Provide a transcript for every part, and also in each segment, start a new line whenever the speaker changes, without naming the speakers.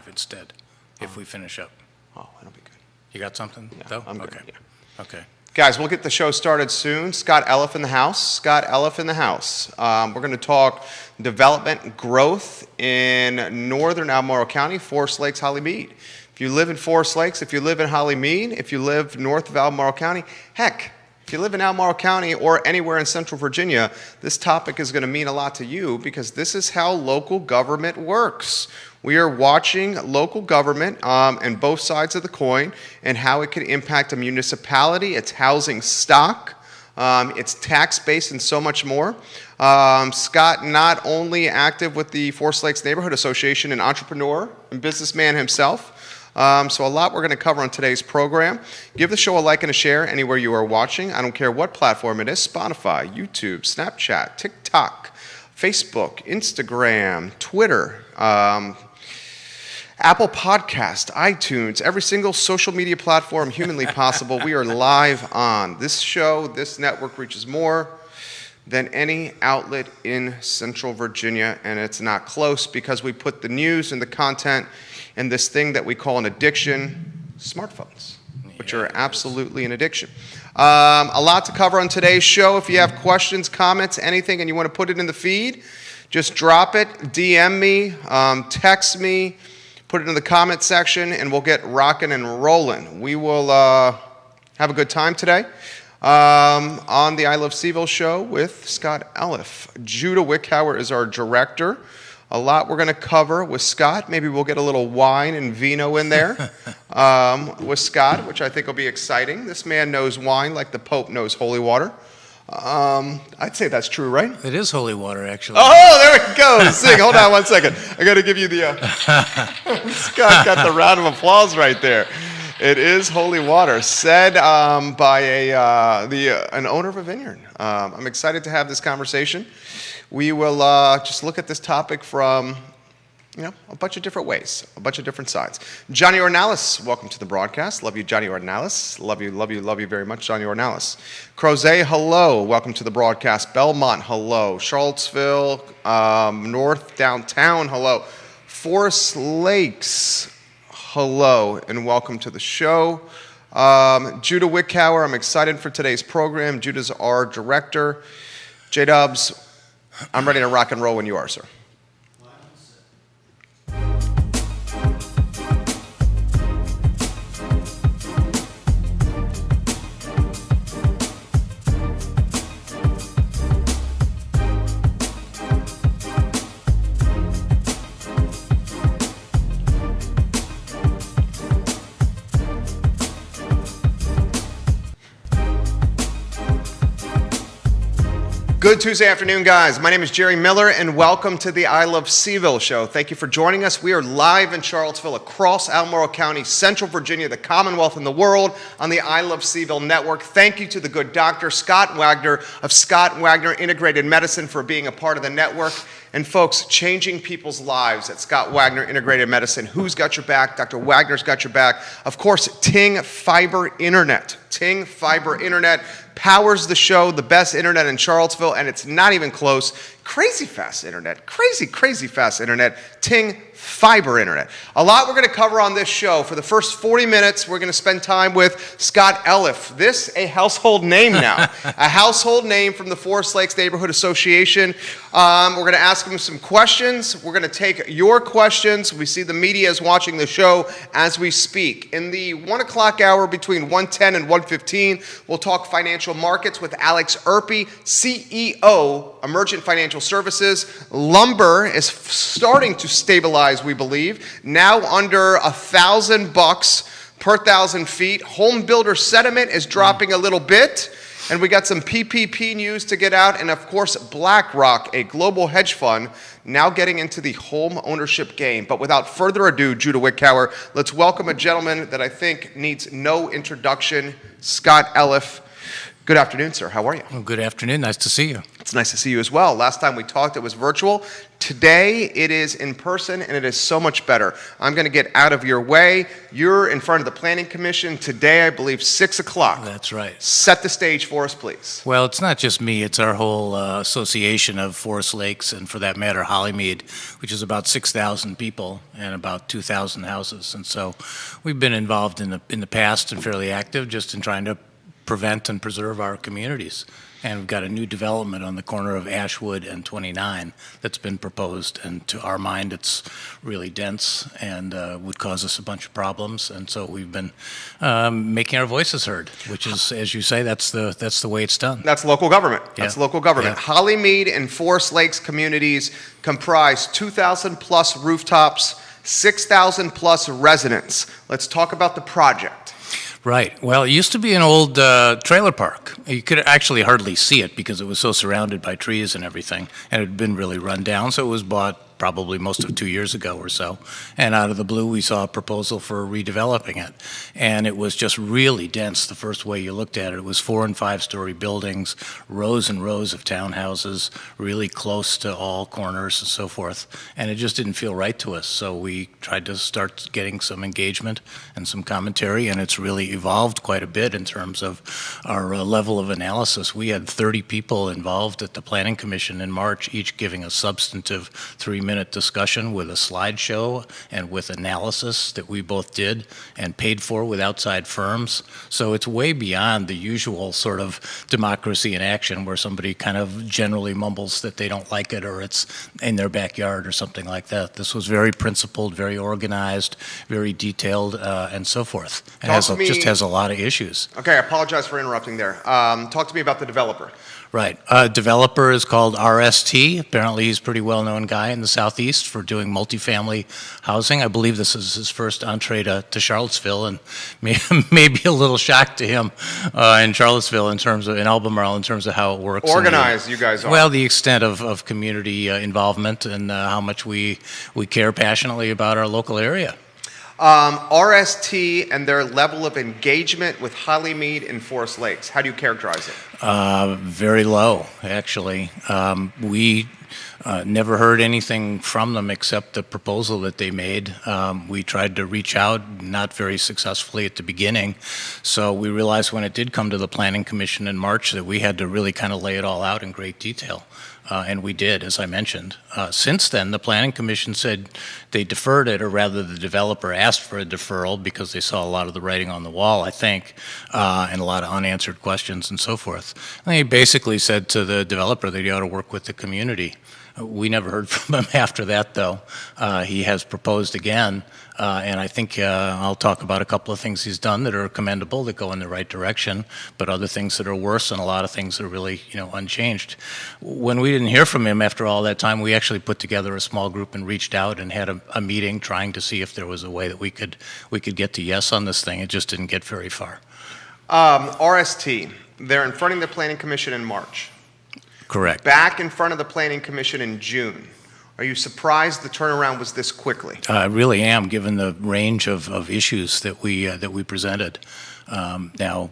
5 instead, if we finish up.
Oh, that'll be good.
You got something,
Yeah,
though?
I'm good.
Okay.
Yeah.
Okay.
Guys, we'll get the show started soon. Scott Elliff in the house. Scott Elliff in the house. We're going to talk development and growth in northern Albemarle County, Forest Lakes, Holly Mead. If you live in Forest Lakes, if you live in Holly Mead, if you live north of Albemarle County, heck, if you live in Albemarle County or anywhere in Central Virginia, this topic is going to mean a lot to you because this is how local government works. We are watching local government and both sides of the coin and how it can impact a municipality, its housing stock, its tax base, and so much more. Scott, not only active with the Forest Lakes Neighborhood Association, an entrepreneur and businessman himself. So a lot we're going to cover on today's program. Give the show a like and a share anywhere you are watching. I don't care what platform it is, Spotify, YouTube, Snapchat, TikTok, Facebook, Instagram, Twitter, Apple Podcast, iTunes, every single social media platform humanly possible. We are live on. This show, this network reaches more than any outlet in Central Virginia, and it's not close because we put the news and the content in this thing that we call an addiction, smartphones, which are absolutely an addiction. A lot to cover on today's show. If you have questions, comments, anything, and you want to put it in the feed, just drop it, DM me, text me, put it in the comment section, and we'll get rocking and rolling. We will have a good time today on the I Love Cville show with Scott Elliff. Judah Wickhauer is our director. A lot we're going to cover with Scott. Maybe we'll get a little wine and vino in there with Scott, which I think will be exciting. This man knows wine like the Pope knows holy water. I'd say that's true, right?
It is holy water, actually.
Oh, there we go. Sing. Hold on one second. I got to give you the... Scott got the round of applause right there. It is holy water, said by an owner of a vineyard. I'm excited to have this conversation. We will just look at this topic from, a bunch of different ways, a bunch of different sides. Johnny Ornalis, welcome to the broadcast. Love you, Johnny Ornalis. Love you very much, Johnny Ornalis. Crozet, hello. Welcome to the broadcast. Belmont, hello. Charlottesville, North Downtown, hello. Forest Lakes, hello, and welcome to the show. Judah Wickhauer, I'm excited for today's program. Judah's our director. J-Dubs, I'm ready to rock and roll when you are, sir. Good Tuesday afternoon, guys. My name is Jerry Miller, and welcome to the I Love Cville show. Thank you for joining us. We are live in Charlottesville, across Albemarle County, Central Virginia, the Commonwealth, and the world on the I Love Cville network. Thank you to the good doctor, Scott Wagner of Scott Wagner Integrated Medicine, for being a part of the network. And folks, changing people's lives at Scott Wagner Integrated Medicine. Who's got your back? Dr. Wagner's got your back. Of course, Ting Fiber Internet. Ting Fiber Internet powers the show, the best internet in Charlottesville, and it's not even close. Crazy fast internet. Crazy fast internet. Ting Fiber Internet. A lot we're going to cover on this show. For the first 40 minutes, we're going to spend time with Scott Elliff. This, a household name now. A household name from the Forest Lakes Neighborhood Association. We're going to ask him some questions. We're going to take your questions. We see the media is watching the show as we speak. In the 1 o'clock hour between 1:10 and 1:15, we'll talk financial markets with Alex Erpy, CEO, Emergent Financial Services. Lumber is starting to stabilize, we believe, now under $1,000 per 1,000 feet. Home builder sentiment is dropping a little bit, and we got some PPP news to get out, and of course BlackRock, a global hedge fund, now getting into the home ownership game. But without further ado, Judah Wickhauer, let's welcome a gentleman that I think needs no introduction, Scott Elliff. Good afternoon, sir. How are you?
Well, good afternoon. Nice to see you.
It's nice to see you as well. Last time we talked, it was virtual. Today, it is in person, and it is so much better. I'm going to get out of your way. You're in front of the Planning Commission today, I believe, 6 o'clock.
That's right.
Set the stage for us, please.
Well, it's not just me, it's our whole association of Forest Lakes, and for that matter, Hollymead, which is about 6,000 people and about 2,000 houses. And so we've been involved in the past and fairly active just in trying to prevent and preserve our communities. And we've got a new development on the corner of Ashwood and 29 that's been proposed. And to our mind, it's really dense and would cause us a bunch of problems. And so we've been making our voices heard, which is, as you say, that's the way it's done.
That's local government.
Yeah.
That's local government.
Yeah.
Hollymead and Forest Lakes communities comprise 2,000 plus rooftops, 6,000 plus residents. Let's talk about the project.
Right. Well, it used to be an old trailer park. You could actually hardly see it because it was so surrounded by trees and everything, and it had been really run down. So it was bought probably most of 2 years ago or so. And out of the blue, we saw a proposal for redeveloping it. And it was just really dense the first way you looked at it. It was 4- and 5-story buildings, rows and rows of townhouses, really close to all corners and so forth. And it just didn't feel right to us. So we tried to start getting some engagement and some commentary, and it's really evolved quite a bit in terms of our level of analysis. We had 30 people involved at the Planning Commission in March, each giving a substantive 3-minute discussion with a slideshow and with analysis that we both did and paid for with outside firms. So it's way beyond the usual sort of democracy in action where somebody kind of generally mumbles that they don't like it or it's in their backyard or something like that. This was very principled, very organized, very detailed, and so forth. It just has a lot of issues.
Okay, I apologize for interrupting there. Talk to me about the developer.
Right. Developer is called RST. Apparently he's a pretty well-known guy in the Southeast for doing multifamily housing. I believe this is his first entree to Charlottesville, and maybe a little shock to him in Charlottesville in Albemarle in terms of how it works.
Organized, you guys are.
Well, the extent of community involvement and how much we care passionately about our local area.
RST and their level of engagement with Hollymead and Forest Lakes, how do you characterize it?
Very low, actually. We never heard anything from them except the proposal that they made. We tried to reach out, not very successfully at the beginning. So we realized when it did come to the Planning Commission in March that we had to really kind of lay it all out in great detail. And we did, as I mentioned. Since then, the Planning Commission said they deferred it, or rather the developer asked for a deferral because they saw a lot of the writing on the wall, I think, and a lot of unanswered questions and so forth. And they basically said to the developer that he ought to work with the community. We never heard from him after that, though. He has proposed again, and I think I'll talk about a couple of things he's done that are commendable, that go in the right direction, but other things that are worse, and a lot of things that are really, unchanged. When we didn't hear from him after all that time, we actually put together a small group and reached out and had a meeting trying to see if there was a way that we could get to yes on this thing. It just didn't get very far.
RST, they're in front of the Planning Commission in March.
Correct.
Back in front of the Planning Commission in June. Are you surprised the turnaround was this quickly?
I really am, given the range of issues that we presented. Now,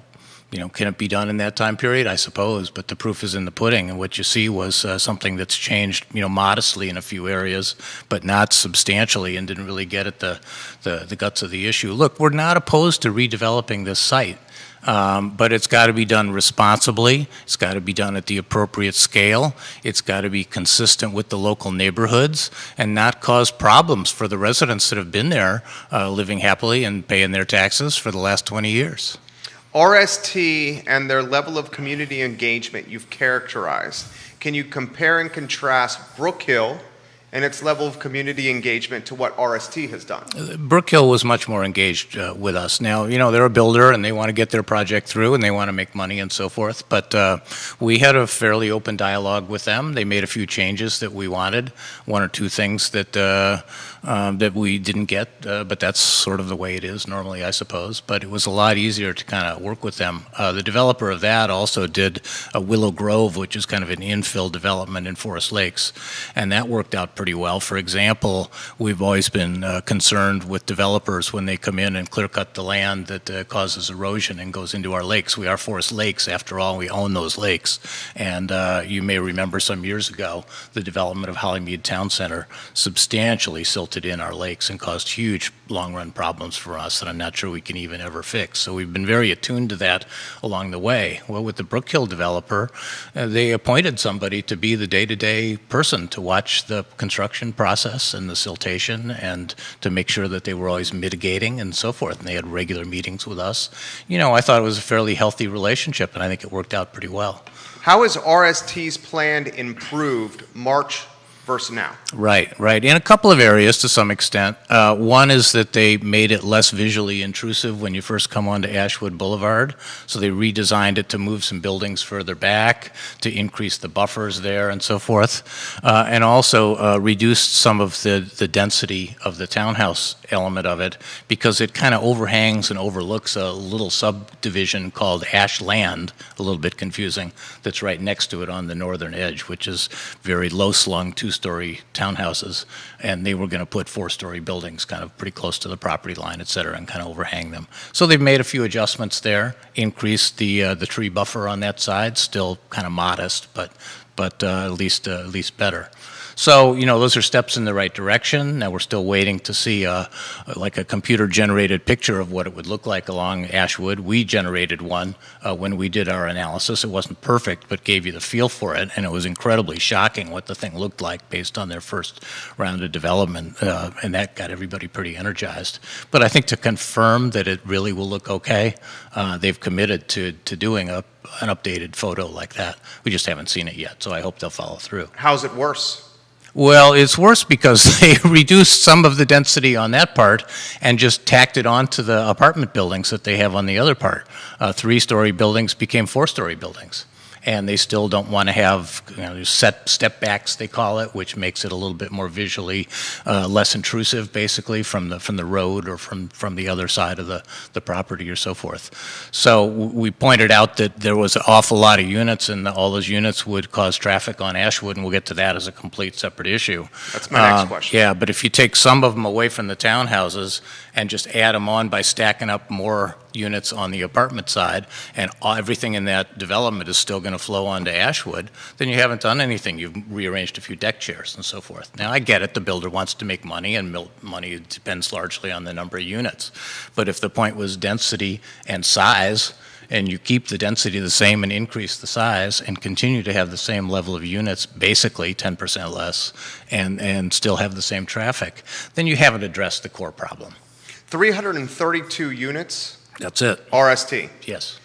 can it be done in that time period? I suppose, but the proof is in the pudding, and what you see was something that's changed, modestly in a few areas, but not substantially, and didn't really get at the guts of the issue. Look, we're not opposed to redeveloping this site. But it's got to be done responsibly. It's got to be done at the appropriate scale. It's got to be consistent with the local neighborhoods and not cause problems for the residents that have been there living happily and paying their taxes for the last 20 years.
RST and their level of community engagement you've characterized. Can you compare and contrast Brook Hill and its level of community engagement to what RST has done?
Brook Hill was much more engaged with us. Now, they're a builder and they want to get their project through and they want to make money and so forth, but we had a fairly open dialogue with them. They made a few changes that we wanted, one or two things that that we didn't get, but that's sort of the way it is normally, I suppose. But it was a lot easier to kind of work with them. The developer of that also did a Willow Grove, which is kind of an infill development in Forest Lakes, and that worked out pretty well. For example, we've always been concerned with developers when they come in and clear cut the land that causes erosion and goes into our lakes. We are Forest Lakes, after all. We own those lakes. And you may remember some years ago, the development of Hollymead Town Center substantially silted in our lakes and caused huge long-run problems for us that I'm not sure we can even ever fix. So we've been very attuned to that along the way. Well, with the Brook Hill developer, they appointed somebody to be the day-to-day person to watch the construction process and the siltation and to make sure that they were always mitigating and so forth. And they had regular meetings with us. You know, I thought it was a fairly healthy relationship, and I think it worked out pretty well.
How has RST's plan improved March versus now?
Right. In a couple of areas to some extent. One is that they made it less visually intrusive when you first come onto Ashwood Boulevard. So they redesigned it to move some buildings further back, to increase the buffers there and so forth. And also reduced some of the density of the townhouse element of it because it kind of overhangs and overlooks a little subdivision called Ashland, a little bit confusing, that's right next to it on the northern edge, which is very low-slung two-story townhouses, and they were going to put four-story buildings kind of pretty close to the property line, et cetera, and kind of overhang them. So they've made a few adjustments there, increased the tree buffer on that side, still kind of modest, but at least better. So, you know, those are steps in the right direction. Now we're still waiting to see like a computer-generated picture of what it would look like along Ashwood. We generated one when we did our analysis. It wasn't perfect, but gave you the feel for it, and it was incredibly shocking what the thing looked like based on their first round of development, and that got everybody pretty energized. But I think to confirm that it really will look okay, they've committed to doing an updated photo like that. We just haven't seen it yet, so I hope they'll follow through.
How's it worse?
Well, it's worse because they reduced some of the density on that part and just tacked it onto the apartment buildings that they have on the other part. Three-story buildings became four-story buildings. And they still don't want to have, you know, set step backs, they call it, which makes it a little bit more visually less intrusive, basically, from the road or from the other side of the property or so forth. So we pointed out that there was an awful lot of units, and all those units would cause traffic on Ashwood, and we'll get to that as a complete separate issue.
That's my next question.
Yeah, but if you take some of them away from the townhouses and just add them on by stacking up more units on the apartment side, and everything in that development is still going to flow onto Ashwood, then you haven't done anything. You've rearranged a few deck chairs and so forth. Now, I get it. The builder wants to make money, and money depends largely on the number of units. But if the point was density and size, and you keep the density the same and increase the size and continue to have the same level of units, basically 10% less, and still have the same traffic, then you haven't addressed the core problem.
332 units.
That's it.
RST.
Yes.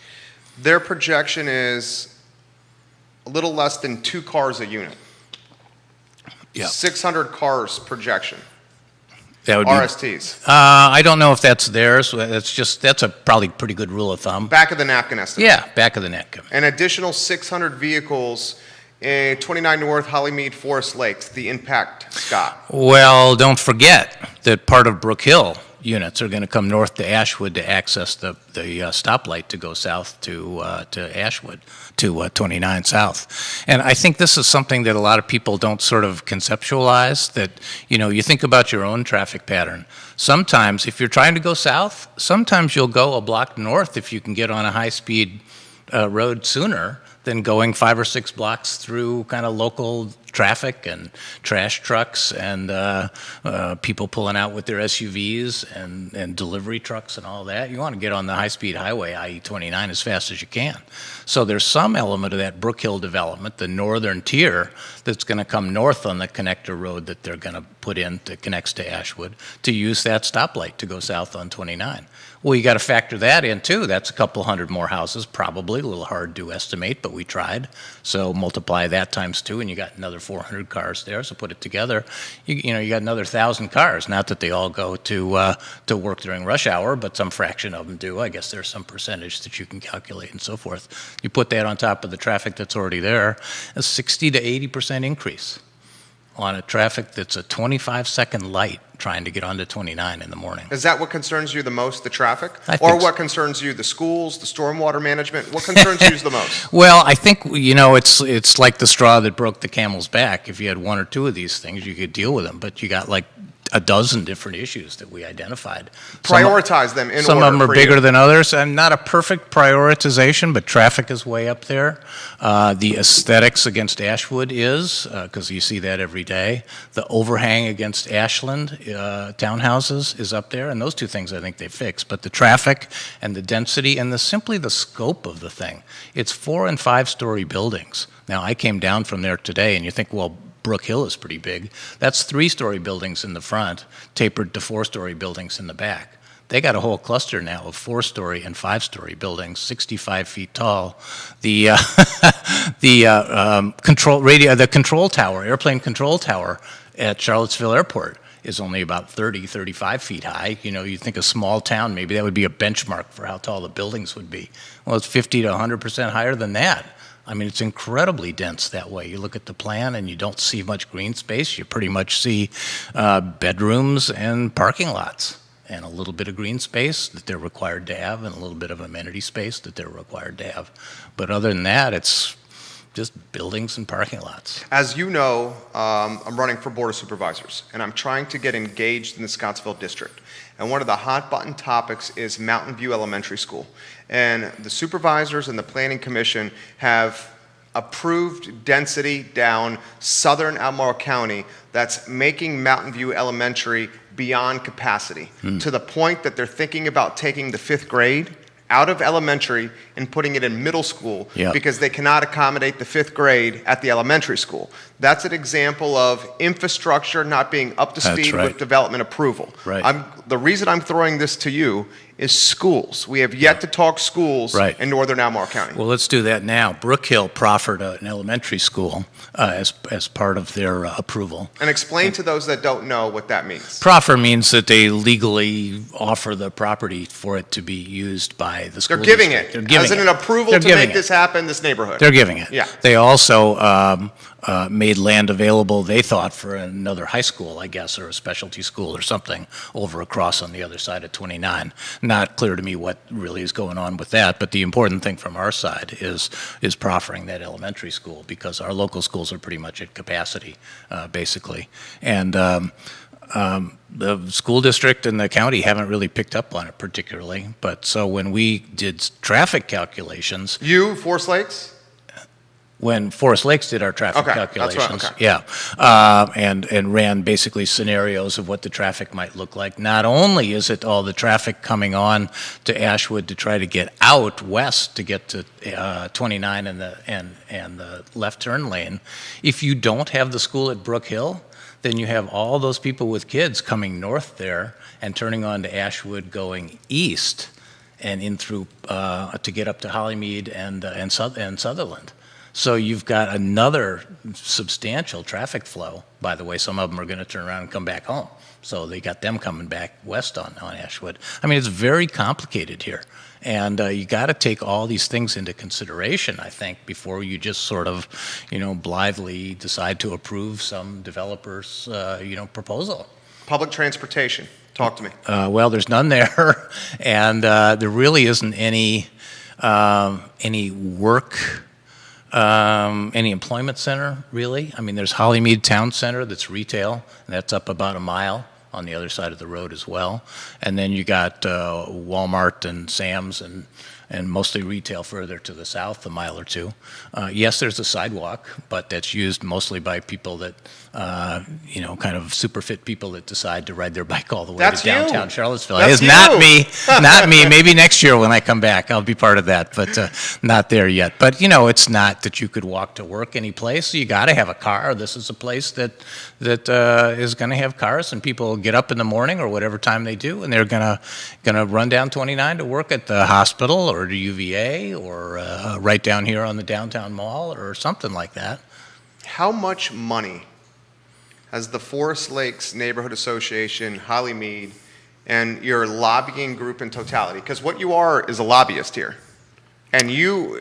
Their projection is a little less than 2 cars a unit.
Yeah.
600 cars projection.
That would be
RSTs.
I don't know if that's theirs. That's a probably pretty good rule of thumb.
Back of the napkin estimate.
Yeah, back of the napkin.
An additional 600 vehicles in 29 North Hollymead Forest Lakes, the impact, Scott.
Well, don't forget that part of Brook Hill units are going to come north to Ashwood to access the stoplight to go south to Ashwood, to 29 South. And I think this is something that a lot of people don't sort of conceptualize, that, you know, you think about your own traffic pattern. Sometimes, if you're trying to go south, sometimes you'll go a block north if you can get on a high-speed road sooner than going 5 or 6 blocks through kind of local traffic and trash trucks and people pulling out with their SUVs and delivery trucks and all that. You want to get on the high-speed highway, I-29, as fast as you can. So there's some element of that Brook Hill development, the northern tier, that's going to come north on the connector road that they're going to put in that connects to Ashwood to use that stoplight to go south on 29. Well, you got to factor that in too. That's a couple hundred more houses, probably. A little hard to estimate, but we tried. So multiply that times 2, and you got another 400 cars there. So put it together, you know, you got another 1,000 cars. Not that they all go to work during rush hour, but some fraction of them do. I guess there's some percentage that you can calculate and so forth. You put that on top of the traffic that's already there, a 60 to 80% increase on a traffic that's a 25-second light trying to get onto 29 in the morning.
Is that what concerns you the most, the traffic?
I
Or
think so.
what concerns you, the schools, the stormwater management? What concerns you the most?
Well, I think, it's like the straw that broke the camel's back. If you had one or two of these things, you could deal with them, but you got like a dozen different issues that we identified.
Prioritize them in
Some
order
of them are
for
bigger
you.
than others, and not a perfect prioritization, but traffic is way up there. The aesthetics against Ashwood is, because you see that every day. The overhang against Ashland townhouses is up there, and those two things I think they fixed. But the traffic and the density and simply the scope of the thing. It's 4- and 5-story buildings. Now, I came down from there today, and you think, well, Brook Hill is pretty big. That's 3-story buildings in the front, tapered to 4-story buildings in the back. They got a whole cluster now of 4-story and 5-story buildings, 65 feet tall. The control tower, airplane control tower at Charlottesville Airport is only about 30, 35 feet high. You think a small town, maybe that would be a benchmark for how tall the buildings would be. Well, it's 50 to 100% higher than that. I mean, it's incredibly dense that way. You look at the plan and you don't see much green space. You pretty much see bedrooms and parking lots and a little bit of green space that they're required to have and a little bit of amenity space that they're required to have. But other than that, it's just buildings and parking lots.
As you know, I'm running for Board of Supervisors, and I'm trying to get engaged in the Scottsville District. And one of the hot button topics is Mountain View Elementary School. And the supervisors and the Planning Commission have approved density down southern Albemarle County that's making Mountain View Elementary beyond capacity, to the point that they're thinking about taking the 5th grade out of elementary and putting it in middle school because they cannot accommodate the 5th grade at the elementary school. That's an example of infrastructure not being up to speed with development approval.
Right.
The reason I'm throwing this to you is schools. We have yet to talk schools in northern Albemarle County.
Well, let's do that now. Brook Hill proffered an elementary school as part of their approval.
And explain to those that don't know what that means.
Proffer means that they legally offer the property for it to be used by the school
They're giving
district.
it
They're giving
as an
it.
approval
They're
to
giving
make
it.
this happen, this neighborhood.
They're giving it.
Yeah.
They also made land available, they thought, for another high school, I guess, or a specialty school or something over across on the other side of 29. Not clear to me what really is going on with that, but the important thing from our side is proffering that elementary school because our local schools are pretty much at capacity, basically. And the school district and the county haven't really picked up on it particularly, but so when we did traffic calculations...
You, Forest Lakes?
When Forest Lakes did our traffic
Okay,
calculations,
that's right,
and ran basically scenarios of what the traffic might look like. Not only is it all the traffic coming on to Ashwood to try to get out west to get to 29 and the left turn lane, if you don't have the school at Brook Hill, then you have all those people with kids coming north there and turning on to Ashwood going east and in through to get up to Hollymead and Sutherland. So you've got another substantial traffic flow. By the way, some of them are going to turn around and come back home. So they got them coming back west on Ashwood. I mean, it's very complicated here. And you got to take all these things into consideration, I think, before you just sort of, blithely decide to approve some developer's, proposal.
Public transportation. Talk to me.
Well, there's none there. And there really isn't any work... any employment center, really. I mean, there's Hollymead Town Center that's retail, and that's up about a mile on the other side of the road as well. And then you got Walmart and Sam's and mostly retail further to the south, a mile or two. Yes, there's a sidewalk, but that's used mostly by people that, kind of super fit people that decide to ride their bike all the way
That's
to downtown
you.
Charlottesville.
That's
It is not
you.
me, not me. Maybe next year when I come back, I'll be part of that, but not there yet. But, it's not that you could walk to work any place. You got to have a car. This is a place that is going to have cars, and people get up in the morning or whatever time they do, and they're going to run down 29 to work at the hospital or to UVA or right down here on the downtown mall or something like that.
How much money has the Forest Lakes Neighborhood Association, Hollymead, and your lobbying group in totality? Because what you are is a lobbyist here. And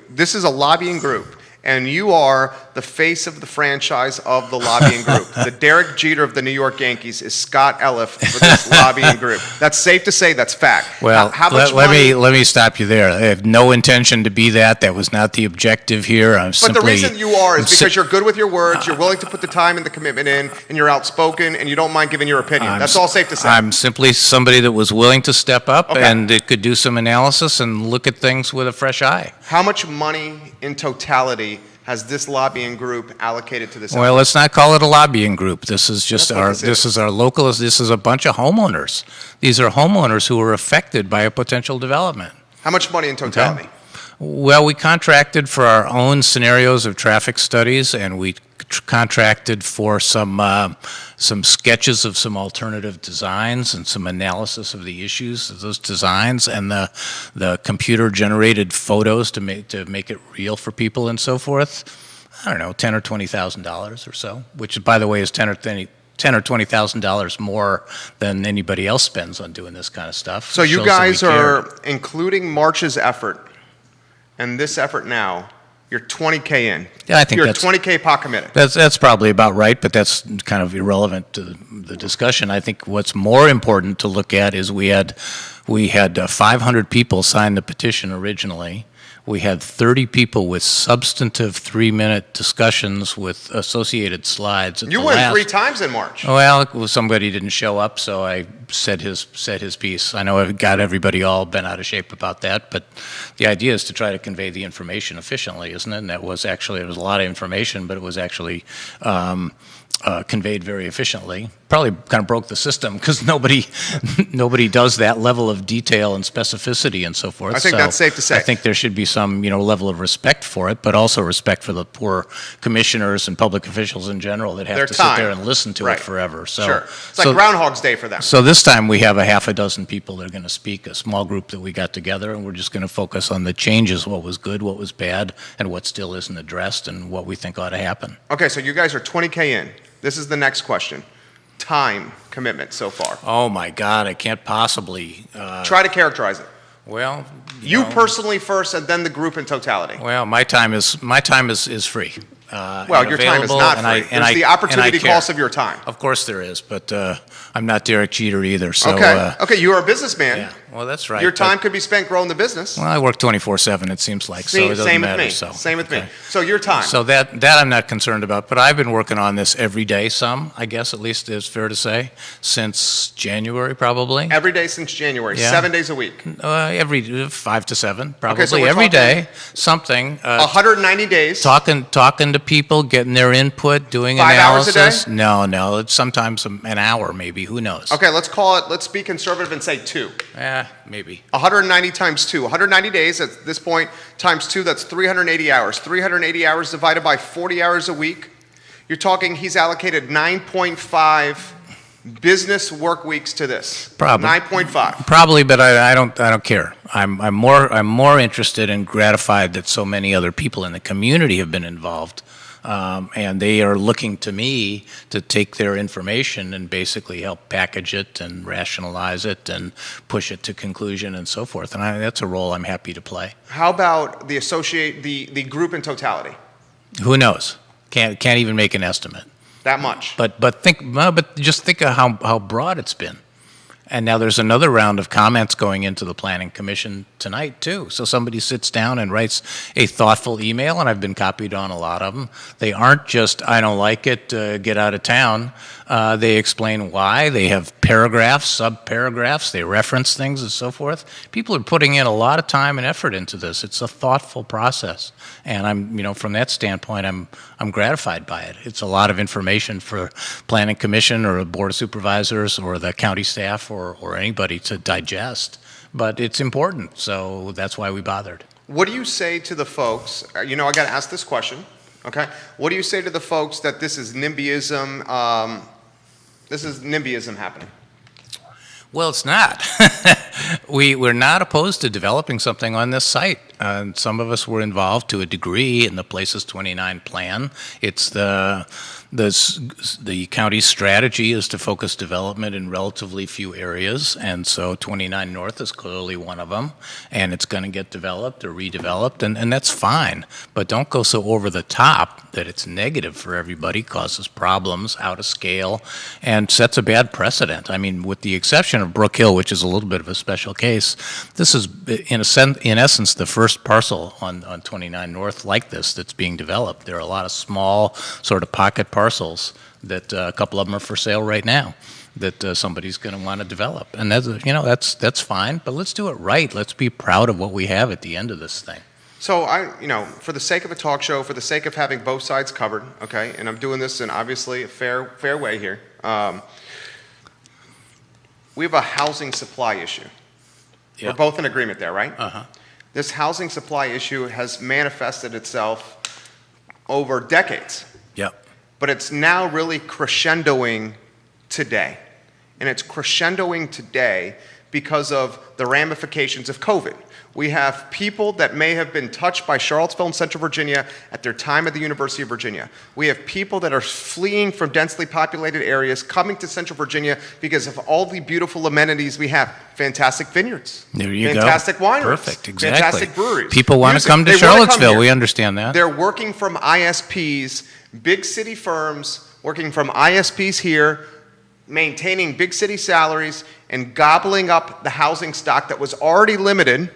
this is a lobbying group. And you are the face of the franchise of the lobbying group. The Derek Jeter of the New York Yankees is Scott Eliff for this lobbying group. That's safe to say. That's fact.
Well,
How much
let
money?
me stop you there. I have no intention to be that. That was not the objective here. I'm
But
simply.
the reason you are is because you're good with your words, you're willing to put the time and the commitment in, and you're outspoken, and you don't mind giving your opinion. That's all safe to say.
I'm simply somebody that was willing to step up
Okay.
and it could do some analysis and look at things with a fresh eye.
How much money in totality has this lobbying group allocated to this
Well,
effort?
let's not call it a lobbying group. This is just
That's what
our,
this is.
this is our local, this is a bunch of homeowners. These are homeowners who are affected by a potential development.
How much money in totality?
Well, we contracted for our own scenarios of traffic studies, and we contracted for some sketches of some alternative designs and some analysis of the issues of those designs, and the computer-generated photos to make it real for people and so forth. I don't know, $10,000 or $20,000 or so, which, by the way, is $10,000 or $20,000 more than anybody else spends on doing this kind of stuff.
So
It
you
shows that we
guys
care.
are, including March's effort and this effort now, you're 20K in.
Yeah, I think
you're
that's
20K pot committed.
That's probably about right, but that's kind of irrelevant to the discussion. I think what's more important to look at is we had 500 people sign the petition originally. We had 30 people with substantive 3-minute discussions with associated slides. At
You
the
went
last-
3 times in March.
Well, somebody didn't show up, so I said his piece. I know I've got everybody all bent out of shape about that, but the idea is to try to convey the information efficiently, isn't it? And that was actually, it was a lot of information, but it was actually conveyed very efficiently. Probably kind of broke the system because nobody does that level of detail and specificity and so forth.
I think
So
that's safe to say.
I think there should be some, level of respect for it, but also respect for the poor commissioners and public officials in general that have
Their
to
time.
sit there and listen to
Right.
it forever. So,
Sure. It's like Groundhog's Day for them.
So this time we have a half a dozen people that are going to speak, a small group that we got together, and we're just going to focus on the changes, what was good, what was bad, and what still isn't addressed, and what we think ought to happen.
Okay, so you guys are 20K in. This is the next question. Time commitment so far.
Oh my God, I can't possibly.
Try to characterize it.
Well,
You
know,
personally first, and then the group in totality.
Well, my time is free.
Well,
and
your time is
available,
not
and
free.
I- and
There's the
I
opportunity
care.
cost of your time.
Of course there is, but I'm not Derek Jeter either. So
Okay, you are a businessman.
yeah, well that's right.
Your
but-
time could be spent growing the business.
well, I work 24/7. It seems like, so it doesn't
Same with
matter.
me.
So
Same with me.
okay.
So your time.
So that I'm not concerned about, but I've been working on this every day, I guess at least is fair to say, since January probably.
Every day since January,
Yeah.
7 days a week.
Every 5 to 7, probably
so we're
every
talking-
day, something.
190 days.
Talking to people, getting their input, doing
5 hours a
analysis.
day?
No, it's sometimes an hour, maybe. Who knows?
Okay, let's be conservative and say 2.
Maybe.
190 times 2. 190 days at this point times 2, that's 380 hours. 380 hours divided by 40 hours a week. You're talking he's allocated 9.5 business work weeks to this.
Probably.
9.5.
Probably, but I don't care. I'm more interested and gratified that so many other people in the community have been involved. And they are looking to me to take their information and basically help package it and rationalize it and push it to conclusion and so forth. And that's a role I'm happy to play.
How about the group in totality?
Who knows? Can't even make an estimate.
That much.
But just think of how broad it's been. And now there's another round of comments going into the Planning Commission tonight, too. So somebody sits down and writes a thoughtful email, and I've been copied on a lot of them. They aren't just, I don't like it, get out of town. They explain why. They have paragraphs, sub-paragraphs. They reference things and so forth. People are putting in a lot of time and effort into this. It's a thoughtful process. And from that standpoint, I'm gratified by it. It's a lot of information for Planning Commission or a Board of Supervisors or the county staff or anybody to digest. But it's important, so that's why we bothered.
What do you say to the folks? I got to ask this question. Okay. What do you say to the folks that this is NIMBYism? This is NIMBYism happening.
Well, it's not. We're not opposed to developing something on this site. Some of us were involved to a degree in the Places 29 plan. It's the county's strategy is to focus development in relatively few areas, and so 29 North is clearly one of them, and it's going to get developed or redeveloped, and that's fine. But don't go so over the top that it's negative for everybody, causes problems, out of scale, and sets a bad precedent. I mean, with the exception of Brook Hill, which is a little bit of a special case, this is, in essence, the first parcel on 29 North like this that's being developed. There are a lot of small sort of pocket parcels that a couple of them are for sale right now that somebody's going to want to develop. And that's fine, but let's do it right. Let's be proud of what we have at the end of this thing.
So for the sake of a talk show, for the sake of having both sides covered, okay, and I'm doing this in obviously a fair way here. We have a housing supply issue.
Yep.
We're both in agreement there, right?
Uh-huh.
This housing supply issue has manifested itself over decades.
Yep.
But it's now really crescendoing today. And it's crescendoing today because of the ramifications of COVID. We have people that may have been touched by Charlottesville and Central Virginia at their time at the University of Virginia. We have people that are fleeing from densely populated areas, coming to Central Virginia because of all the beautiful amenities we have. Fantastic vineyards.
There you
fantastic
go.
wineries.
Perfect, exactly.
Fantastic breweries.
People want to come to Charlottesville. We understand that.
They're working from ISPs, big city firms, working from ISPs here, maintaining big city salaries, and gobbling up the housing stock that was already limited.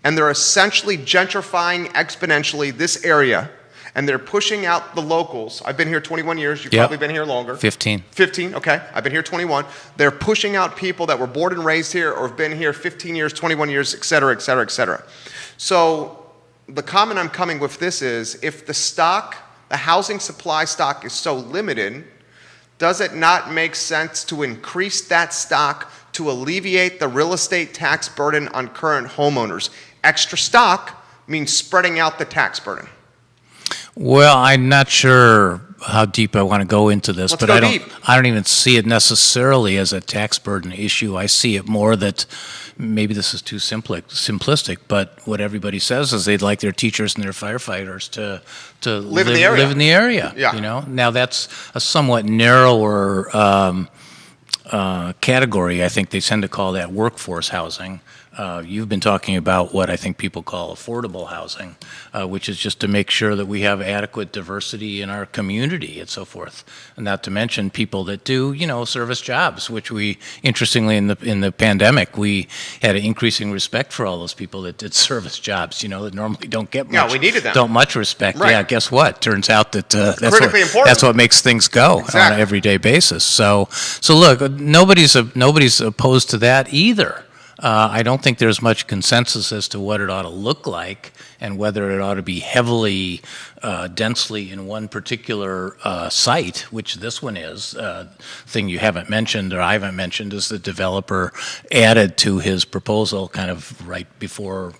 And they're essentially gentrifying exponentially this area, and they're pushing out the locals. I've been here 21 years. You've probably been here longer.
15.
15, okay. I've been here 21. They're pushing out people that were born and raised here or have been here 15 years, 21 years, et cetera, et cetera, et cetera. So the comment I'm coming with this is, if the housing supply stock is so limited, does it not make sense to increase that stock to alleviate the real estate tax burden on current homeowners? Extra stock means spreading out the tax burden.
Well, I'm not sure how deep I want to go into this, but I don't even see it necessarily as a tax burden issue. I see it more that maybe this is too simplistic, but what everybody says is they'd like their teachers and their firefighters to live in the area.
Yeah.
Now that's a somewhat narrower category. I think they tend to call that workforce housing. You've been talking about what I think people call affordable housing, which is just to make sure that we have adequate diversity in our community and so forth. And not to mention people that do, service jobs, which we, interestingly, in the pandemic, we had an increasing respect for all those people that did service jobs, that normally don't get much.
Yeah, we needed them.
Don't much respect.
Right.
Yeah, guess what? Turns out that
important.
That's what makes things go on an everyday basis. So look, nobody's opposed to that either. I don't think there's much consensus as to what it ought to look like and whether it ought to be heavily, densely in one particular site, which this one is. Thing you haven't mentioned or I haven't mentioned is the developer added to his proposal kind of right before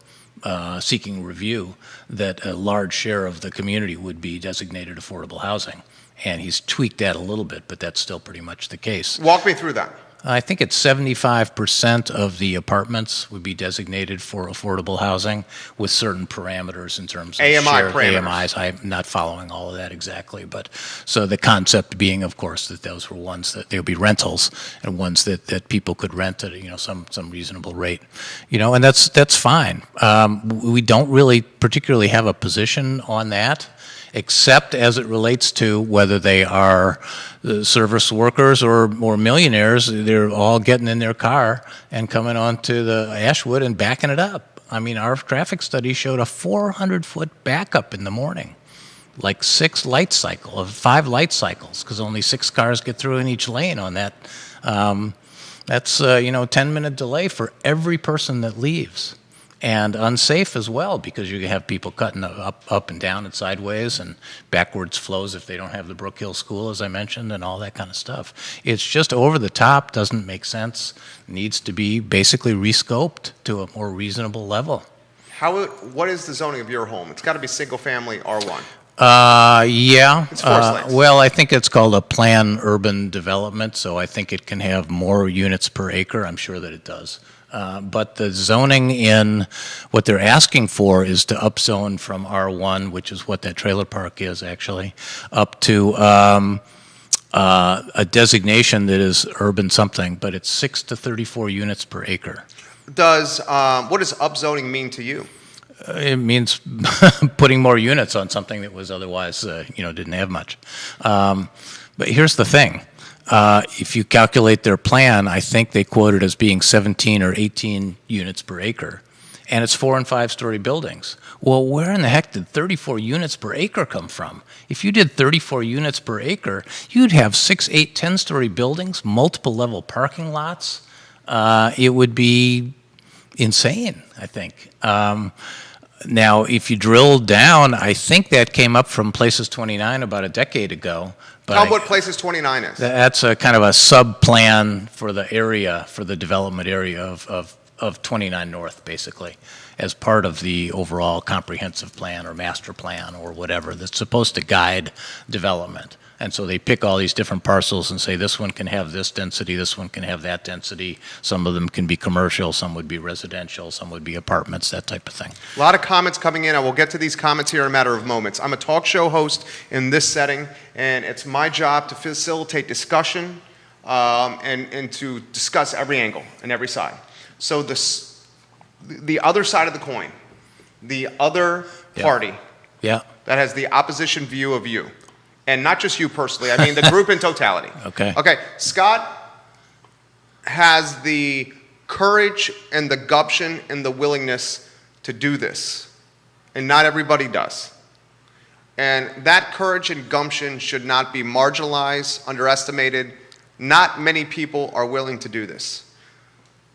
seeking review that a large share of the community would be designated affordable housing. And he's tweaked that a little bit, but that's still pretty much the case.
Walk me through that.
I think it's 75% of the apartments would be designated for affordable housing with certain parameters in terms of AMIs. I'm not following all of that exactly, but so the concept being, of course, that those were ones that they would be rentals and ones that people could rent at some reasonable rate, and that's fine. We don't really particularly have a position on that, except as it relates to whether they are service workers or millionaires. They're all getting in their car and coming onto the Ashwood and backing it up. I mean, our traffic study showed a 400-foot backup in the morning, like 5 light cycles, because only 6 cars get through in each lane on that. That's 10-minute delay for every person that leaves. And unsafe as well, because you have people cutting up and down and sideways and backwards flows if they don't have the Brook Hill School, as I mentioned, and all that kind of stuff. It's just over the top, doesn't make sense, needs to be basically rescoped to a more reasonable level.
What is the zoning of your home? It's got to be single family R1.
Yeah.
It's 4 slates.
Well, I think it's called a planned urban development, so I think it can have more units per acre. I'm sure that it does. But the zoning in, what they're asking for is to upzone from R1, which is what that trailer park is actually, up to a designation that is urban something, but it's 6 to 34 units per acre.
What does upzoning mean to you?
It means putting more units on something that was otherwise, didn't have much. But here's the thing. If you calculate their plan, I think they quote it as being 17 or 18 units per acre. And it's 4- and 5-story buildings. Well, where in the heck did 34 units per acre come from? If you did 34 units per acre, you'd have 6, 8, 10-story buildings, multiple level parking lots. It would be insane, I think. Now, if you drill down, I think that came up from Places 29 about a decade ago.
Tell them what Places 29 is.
That's a kind of a sub-plan for the area, for the development area of 29 North, basically, as part of the overall comprehensive plan or master plan or whatever that's supposed to guide development. And so they pick all these different parcels and say this one can have this density, this one can have that density. Some of them can be commercial, some would be residential, some would be apartments, that type of thing.
A lot of comments coming in. I will get to these comments here in a matter of moments. I'm a talk show host in this setting, and it's my job to facilitate discussion and to discuss every angle and every side. So the other side of the coin, the other party that has the opposition view of you, and not just you personally, I mean the group in totality. Okay, Scott has the courage and the gumption and the willingness to do this, and not everybody does. And that courage and gumption should not be marginalized, underestimated. Not many people are willing to do this.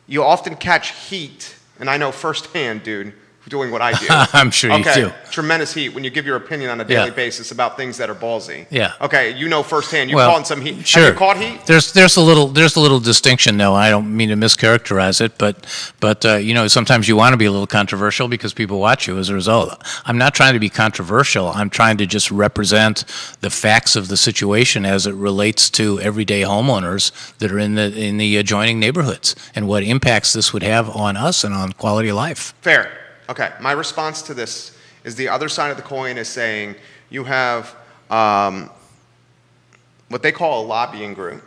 You often catch heat, and I know firsthand, dude, doing what I do.
I'm sure you do.
Tremendous heat when you give your opinion on a daily basis about things that are ballsy.
Yeah.
Okay, you know firsthand. You've caught some heat.
Sure.
Have you caught heat?
There's a little distinction, though. I don't mean to mischaracterize it, but sometimes you want to be a little controversial because people watch you as a result. I'm not trying to be controversial. I'm trying to just represent the facts of the situation as it relates to everyday homeowners that are in the adjoining neighborhoods and what impacts this would have on us and on quality of life.
Fair. Okay, my response to this is the other side of the coin is saying you have what they call a lobbying group.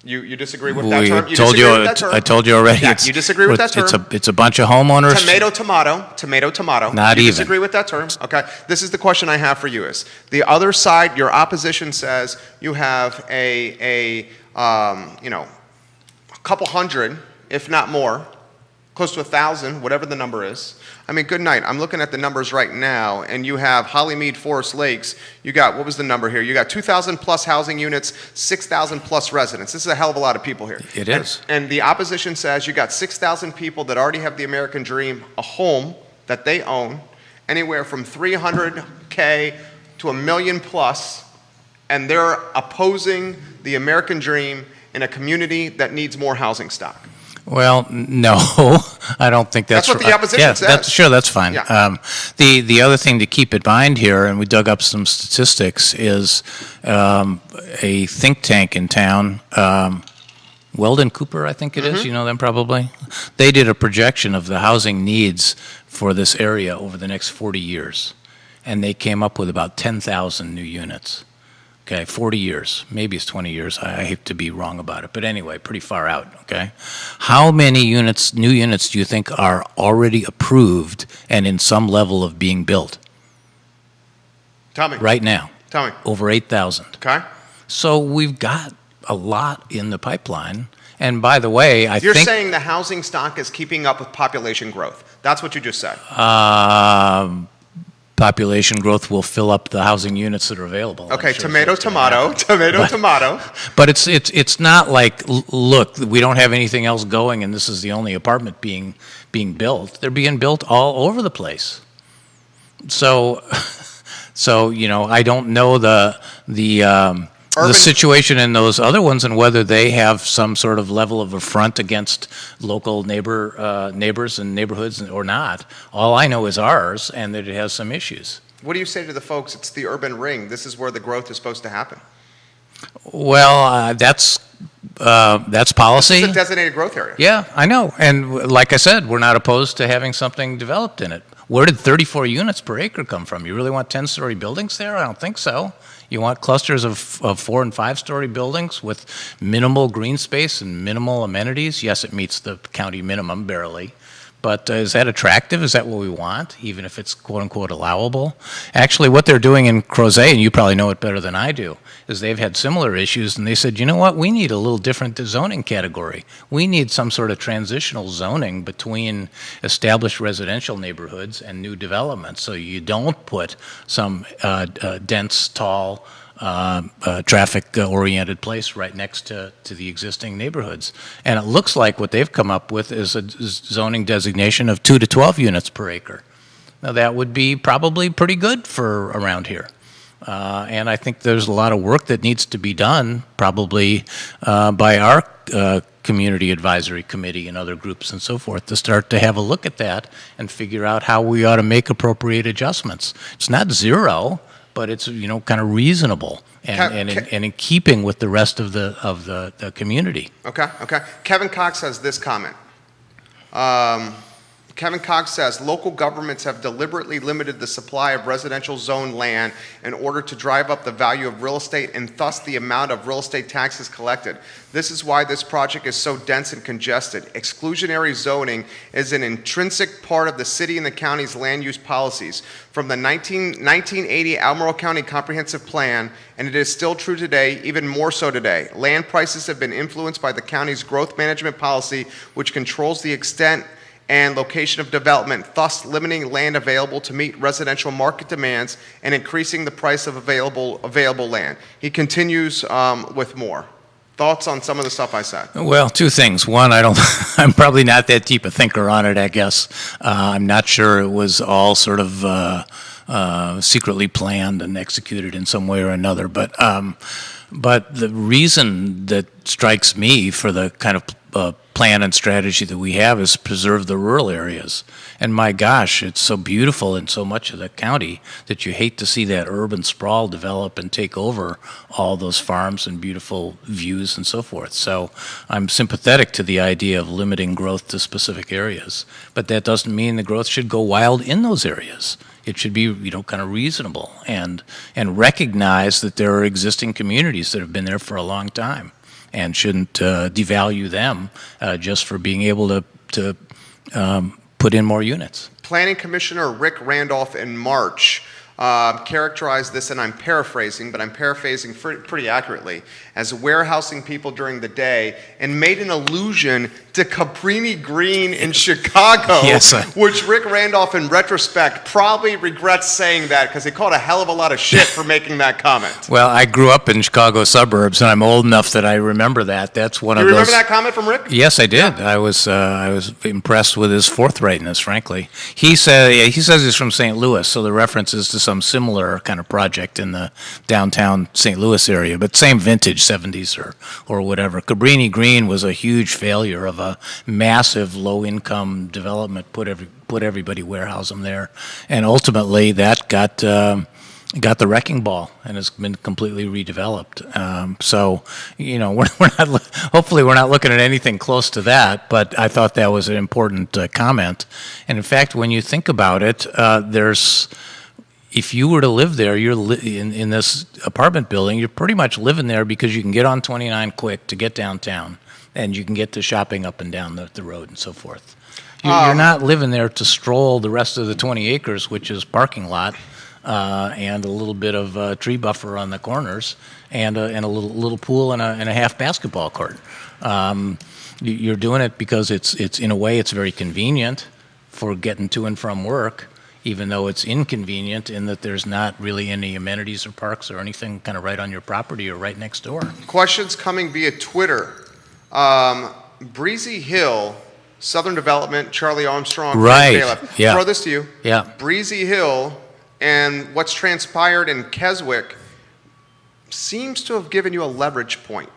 You disagree with that term?
I told you already.
Yeah, you disagree with that term?
It's a bunch of homeowners.
Tomato.
Not
you
even.
Disagree with that term? Okay. This is the question I have for you: is the other side, your opposition says you have a couple hundred, if not more, close to 1,000, whatever the number is. I mean, good night. I'm looking at the numbers right now, and you have Hollymead, Forest Lakes. You got, what was the number here? You got 2,000 plus housing units, 6,000 plus residents. This is a hell of a lot of people here.
It is.
And the opposition says you got 6,000 people that already have the American dream, a home that they own, anywhere from 300K to $1 million plus, and they're opposing the American dream in a community that needs more housing stock.
Well, no, I don't think that's
what the opposition says.
That's fine.
Yeah.
The other thing to keep in mind here, and we dug up some statistics, is a think tank in town, Weldon Cooper, I think it is. You know them probably. They did a projection of the housing needs for this area over the next 40 years, and they came up with about 10,000 new units. Okay, 40 years, maybe it's 20 years. I hate to be wrong about it, but anyway, pretty far out, okay? How many new units do you think are already approved and in some level of being built?
Tell me.
Right now.
Tell me.
Over 8,000.
Okay.
So we've got a lot in the pipeline. And by the way,
You're saying the housing stock is keeping up with population growth. That's what you just said.
Population growth will fill up the housing units that are available.
Okay, tomato.
But it's not like, look, we don't have anything else going and this is the only apartment being built. They're being built all over the place. So I don't know the situation in those other ones and whether they have some sort of level of affront against local neighbors and neighborhoods or not. All I know is ours and that it has some issues.
What do you say to the folks? It's the urban ring. This is where the growth is supposed to happen.
Well, that's policy.
It's a designated growth area.
Yeah, I know. And like I said, we're not opposed to having something developed in it. Where did 34 units per acre come from? You really want 10-story buildings there? I don't think so. You want clusters of 4- and 5-story buildings with minimal green space and minimal amenities? Yes, it meets the county minimum, barely. But is that attractive? Is that what we want, even if it's quote-unquote allowable? Actually, what they're doing in Crozet, and you probably know it better than I do, is they've had similar issues, and they said, you know what, we need a little different zoning category. We need some sort of transitional zoning between established residential neighborhoods and new developments, so you don't put some dense, tall, traffic-oriented place right next to the existing neighborhoods. And it looks like what they've come up with is a zoning designation of 2 to 12 units per acre. Now, that would be probably pretty good for around here. And I think there's a lot of work that needs to be done, probably by our community advisory committee and other groups and so forth, to start to have a look at that and figure out how we ought to make appropriate adjustments. It's not zero, but it's, you know, kind of reasonable and in keeping with the rest of the community.
Okay. Kevin Cox has this comment. Kevin Cox says, local governments have deliberately limited the supply of residential zone land in order to drive up the value of real estate and thus the amount of real estate taxes collected. This is why this project is so dense and congested. Exclusionary zoning is an intrinsic part of the city and the county's land use policies. From the 1980 Albemarle County Comprehensive Plan, and it is still true today, even more so today. Land prices have been influenced by the county's growth management policy, which controls the extent and location of development, thus limiting land available to meet residential market demands and increasing the price of available land. He continues with more. Thoughts on some of the stuff I said?
Well, two things. One, I'm probably not that deep a thinker on it, I guess. I'm not sure it was all sort of secretly planned and executed in some way or another. But the reason that strikes me for the kind of plan and strategy that we have is preserve the rural areas. And my gosh, it's so beautiful in so much of the county that you hate to see that urban sprawl develop and take over all those farms and beautiful views and so forth. So I'm sympathetic to the idea of limiting growth to specific areas. But that doesn't mean the growth should go wild in those areas. It should be, you know, kind of reasonable and recognize that there are existing communities that have been there for a long time, and shouldn't devalue them just for being able to put in more units.
Planning Commissioner Rick Randolph in March characterized this, and I'm paraphrasing, but I'm paraphrasing pretty accurately, as warehousing people during the day, and made an allusion to Cabrini Green in Chicago,
yes,
which Rick Randolph, in retrospect, probably regrets saying that because he caught a hell of a lot of shit for making that comment.
Well, I grew up in Chicago suburbs, and I'm old enough that I remember that. That's one of those.
You remember that comment from Rick?
Yes, I did. Yeah. I was impressed with his forthrightness, frankly. He says he's from St. Louis, so the reference is to some similar kind of project in the downtown St. Louis area, but same vintage, 70s or whatever. Cabrini Green was a huge failure of a massive low-income development, put everybody, warehouse them there, and ultimately that got the wrecking ball and has been completely redeveloped. So, you know, hopefully we're not looking at anything close to that, but I thought that was an important comment. And in fact, when you think about it, if you were to live there, you're in this apartment building, you're pretty much living there because you can get on 29 quick to get downtown, and you can get to shopping up and down the road and so forth. You're not living there to stroll the rest of the 20 acres, which is parking lot, and a little bit of tree buffer on the corners, and a little pool and a half basketball court. You're doing it because it's in a way it's very convenient for getting to and from work, even though it's inconvenient in that there's not really any amenities or parks or anything kind of right on your property or right next door.
Questions coming via Twitter. Breezy Hill, Southern Development, Charlie Armstrong.
Right, yeah.
Throw this to you.
Yeah.
Breezy Hill and what's transpired in Keswick seems to have given you a leverage point.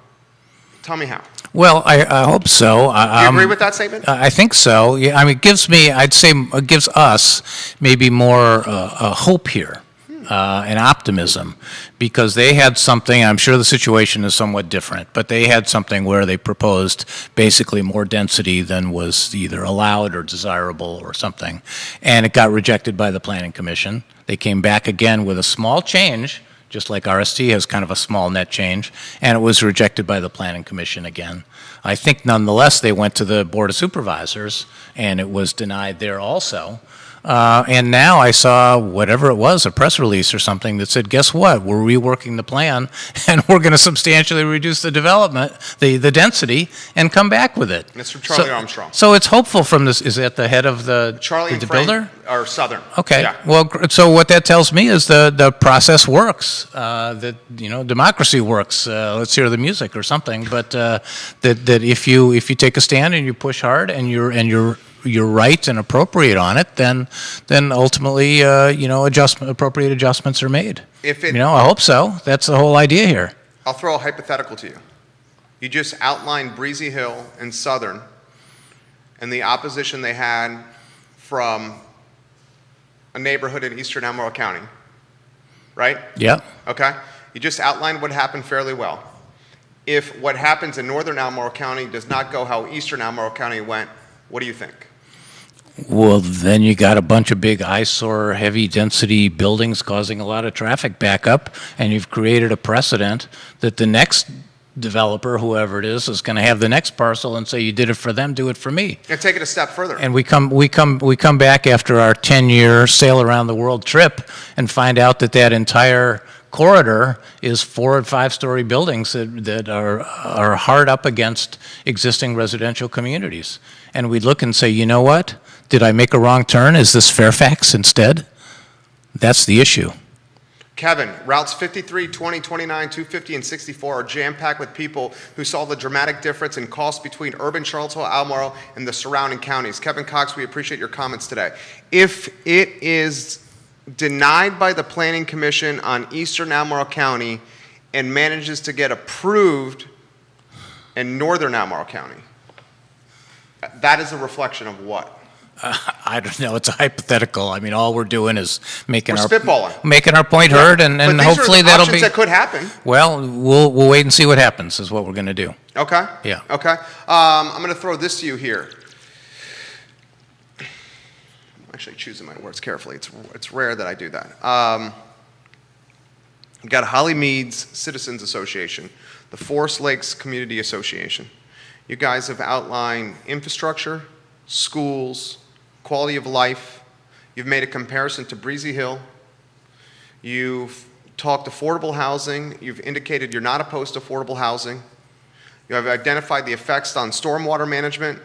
Tell me how.
Well, I hope so.
Do you agree with that statement?
I think so. Yeah, I mean, it gives us maybe more hope here. and optimism, because they had something, I'm sure the situation is somewhat different, but they had something where they proposed basically more density than was either allowed or desirable or something, and it got rejected by the Planning Commission. They came back again with a small change, just like RST has kind of a small net change, and it was rejected by the Planning Commission again. I think nonetheless they went to the Board of Supervisors, and it was denied there also. And now I saw whatever it was, a press release or something that said, guess what? We're reworking the plan, and we're going to substantially reduce the development, the density, and come back with it.
Mr. Charlie Armstrong.
So it's hopeful from this. Is that the head of the
Charlie
the
Frank,
builder?
Or Southern.
Okay.
Yeah.
Well, so what that tells me is the process works. That democracy works. Let's hear the music or something. But that if you take a stand and you push hard and you're right and appropriate on it, then ultimately appropriate adjustments are made. I hope so. That's the whole idea here.
I'll throw a hypothetical to you. You just outlined Breezy Hill and Southern and the opposition they had from a neighborhood in eastern Albemarle County, right?
Yeah.
Okay. You just outlined what happened fairly well. If what happens in northern Albemarle County does not go how eastern Albemarle County went, what do you think?
Well, then you got a bunch of big eyesore, heavy-density buildings causing a lot of traffic backup, and you've created a precedent that the next developer, whoever it is going to have the next parcel and say, you did it for them, do it for me.
And take it a step further.
And we come back after our 10-year sail around the world trip and find out that entire corridor is 4- and 5-story buildings that are hard up against existing residential communities. And we look and say, you know what? Did I make a wrong turn? Is this Fairfax instead? That's the issue.
Kevin, routes 53, 20, 29, 250, and 64 are jam-packed with people who saw the dramatic difference in cost between urban Charlottesville, Albemarle, and the surrounding counties. Kevin Cox, we appreciate your comments today. If it is denied by the Planning Commission on eastern Albemarle County and manages to get approved in northern Albemarle County, that is a reflection of what?
I don't know. It's a hypothetical. I mean, all we're doing is making
We're
our
spitballing.
Point heard, and
but
hopefully
these are
that'll be.
That could happen.
Well, we'll wait and see what happens. Is what we're going to do.
Okay.
Yeah.
Okay. I'm going to throw this to you here. I'm actually choosing my words carefully. It's rare that I do that. We've got Holly Meads Citizens Association, the Forest Lakes Community Association. You guys have outlined infrastructure, schools, quality of life. You've made a comparison to Breezy Hill. You've talked affordable housing. You've indicated you're not opposed to affordable housing. You have identified the effects on stormwater management.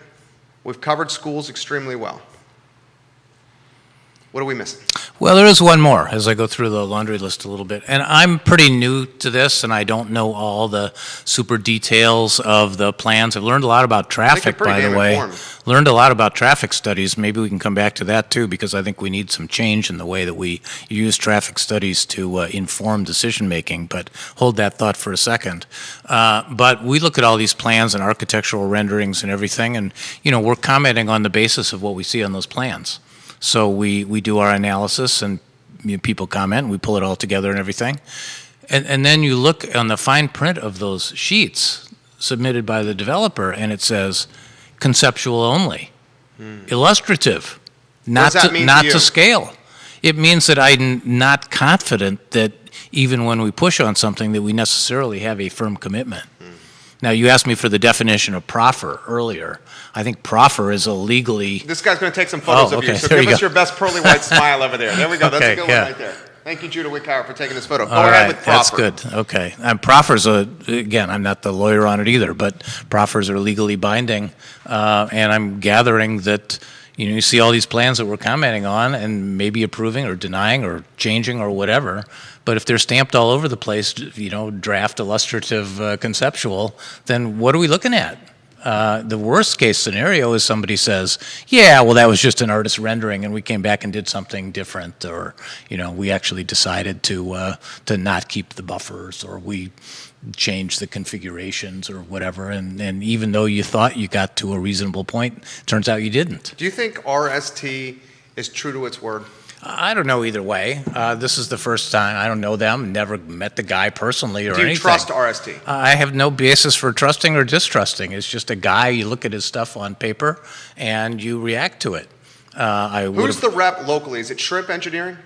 We've covered schools extremely well. What are we missing?
Well, there is one more as I go through the laundry list a little bit. And I'm pretty new to this, and I don't know all the super details of the plans. I've learned a lot about traffic, by the way. Learned a lot about traffic studies. Maybe we can come back to that, too, because I think we need some change in the way that we use traffic studies to inform decision-making. But hold that thought for a second. But we look at all these plans and architectural renderings and everything, and, we're commenting on the basis of what we see on those plans. So we do our analysis, and people comment, and we pull it all together and everything. And then you look on the fine print of those sheets submitted by the developer, and it says conceptual only, illustrative, not to scale. It means that I'm not confident that even when we push on something that we necessarily have a firm commitment. Now, you asked me for the definition of proffer earlier. I think proffer is a legally...
This guy's going to take some photos of you, so give us your best pearly white smile over there. There we go. That's a good one right there. Thank you, Judah Wickhauer, for taking this photo. Go ahead with proffer.
That's good. Okay. And proffers, again, I'm not the lawyer on it either, but proffers are legally binding, and I'm gathering that... you see all these plans that we're commenting on and maybe approving or denying or changing or whatever, but if they're stamped all over the place, draft, illustrative, conceptual, then what are we looking at? The worst case scenario is somebody says, yeah, well, that was just an artist rendering and we came back and did something different, or, we actually decided to not keep the buffers, or we change the configurations or whatever, and even though you thought you got to a reasonable point, turns out you didn't.
Do you think RST is true to its word?
I don't know either way. This is the first time. I don't know them, never met the guy personally or
Do you
anything.
trust RST?
I have no basis for trusting or distrusting. It's just a guy. You look at his stuff on paper and you react to it.
Who's the rep locally? Is it Shrimp Engineering?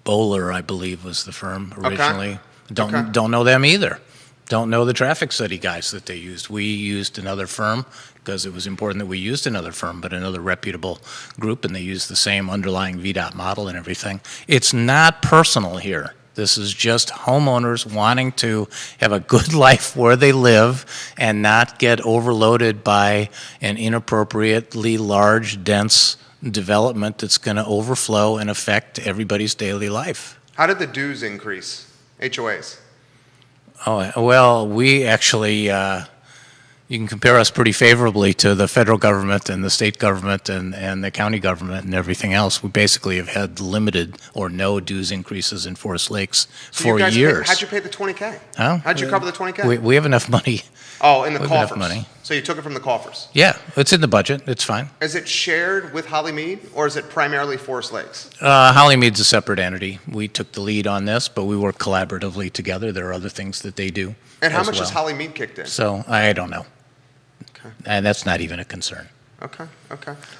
Bowler, I believe, was the firm originally.
Okay.
Don't know them either. Don't know the traffic study guys that they used. We used another firm because it was important that we used another firm, but another reputable group, and they used the same underlying VDOT model and everything. It's not personal here. This is just homeowners wanting to have a good life where they live and not get overloaded by an inappropriately large, dense development that's going to overflow and affect everybody's daily life.
How did the dues increase? HOAs?
Oh, well, we actually, you can compare us pretty favorably to the federal government and the state government and the county government and everything else. We basically have had limited or no dues increases in Forest Lakes
So
for
you guys
years.
how'd you pay the 20K?
Huh?
How'd you cover the 20K?
We have enough money.
Oh, in the
we have enough
coffers.
money.
So you took it from the coffers.
Yeah, it's in the budget. It's fine.
Is it shared with Hollymead, or is it primarily Forest Lakes?
Hollymead's a separate entity. We took the lead on this, but we work collaboratively together. There are other things that they do.
And how
as
much
well.
has Hollymead kicked in?
So I don't know.
Okay.
And that's not even a concern.
Okay.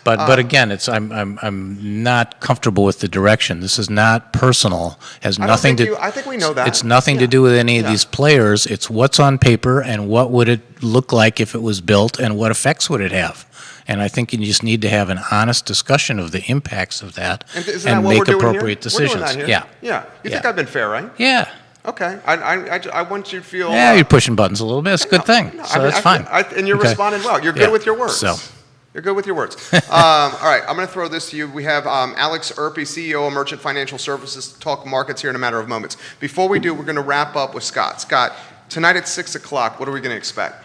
But again, it's I'm not comfortable with the direction. This is not personal. Has nothing to.
I think we know that.
It's nothing to do with any of these players. It's what's on paper and what would it look like if it was built and what effects would it have. And I think you just need to have an honest discussion of the impacts of that
And isn't that
and
what
make
we're doing
appropriate
here? We're doing
decisions.
that here.
Yeah.
Yeah. You think
Yeah.
I've been fair, right?
Yeah.
Okay. I want you to feel.
Yeah, you're pushing buttons a little bit. It's a good thing.
No,
So
I mean,
that's fine.
And you're
Okay.
responding well. You're good
Yeah.
with your words.
So.
You're good with your words. All right, I'm going to throw this to you. We have Alex Erpy, CEO of Merchant Financial Services, to talk markets here in a matter of moments. Before we do, we're going to wrap up with Scott. Scott, tonight at 6 o'clock, what are we going to expect?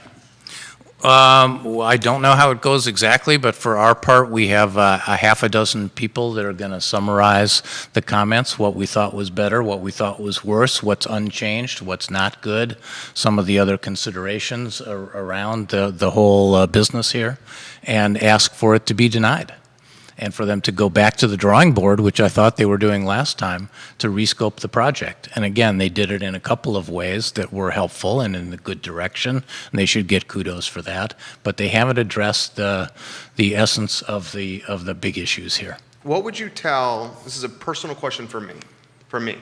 Well, I don't know how it goes exactly, but for our part, we have a half a dozen people that are going to summarize the comments, what we thought was better, what we thought was worse, what's unchanged, what's not good, some of the other considerations around the whole business here, and ask for it to be denied. And for them to go back to the drawing board, which I thought they were doing last time, to rescope the project. And again, they did it in a couple of ways that were helpful and in the good direction, and they should get kudos for that. But they haven't addressed the essence of the big issues here.
What would you tell, this is a personal question for me,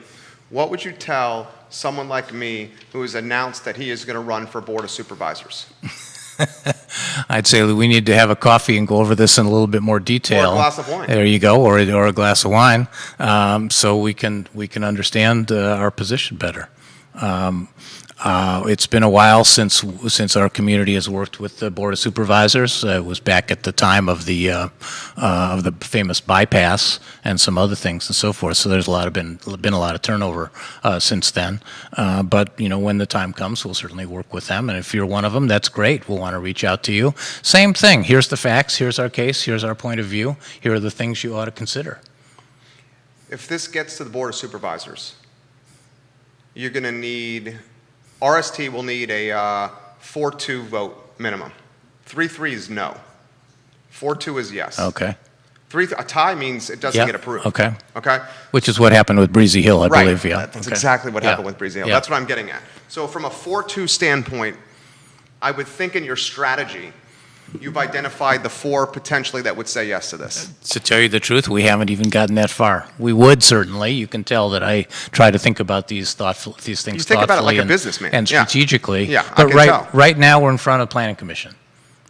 what would you tell someone like me who has announced that he is going to run for Board of Supervisors?
I'd say that we need to have a coffee and go over this in a little bit more detail.
Or a glass of wine.
There you go, or a glass of wine, so we can understand our position better. It's been a while since our community has worked with the Board of Supervisors. It was back at the time of the famous bypass and some other things and so forth. So there's been a lot of turnover since then. But when the time comes, we'll certainly work with them. And if you're one of them, that's great. We'll want to reach out to you. Same thing. Here's the facts. Here's our case. Here's our point of view. Here are the things you ought to consider.
If this gets to the Board of Supervisors, you're going to need, RST will need a 4-2 vote minimum. 3-3 is no. 4-2 is yes.
Okay.
A tie means it doesn't
Yeah.
get approved.
Okay.
Okay?
Which is what happened with Breezy Hill, I
Right.
believe. Yeah.
That's
Okay.
exactly what
Yeah.
happened with Breezy Hill.
Yeah.
That's what I'm getting at. So from a 4-2 standpoint, I would think in your strategy, you've identified the 4 potentially that would say yes to this.
To tell you the truth, we haven't even gotten that far. We would certainly. You can tell that I try to think about these things
You think
thoughtfully
about it like a
and,
businessman.
and
Yeah.
strategically.
Yeah, I
but
can tell.
right now we're in front of the Planning Commission,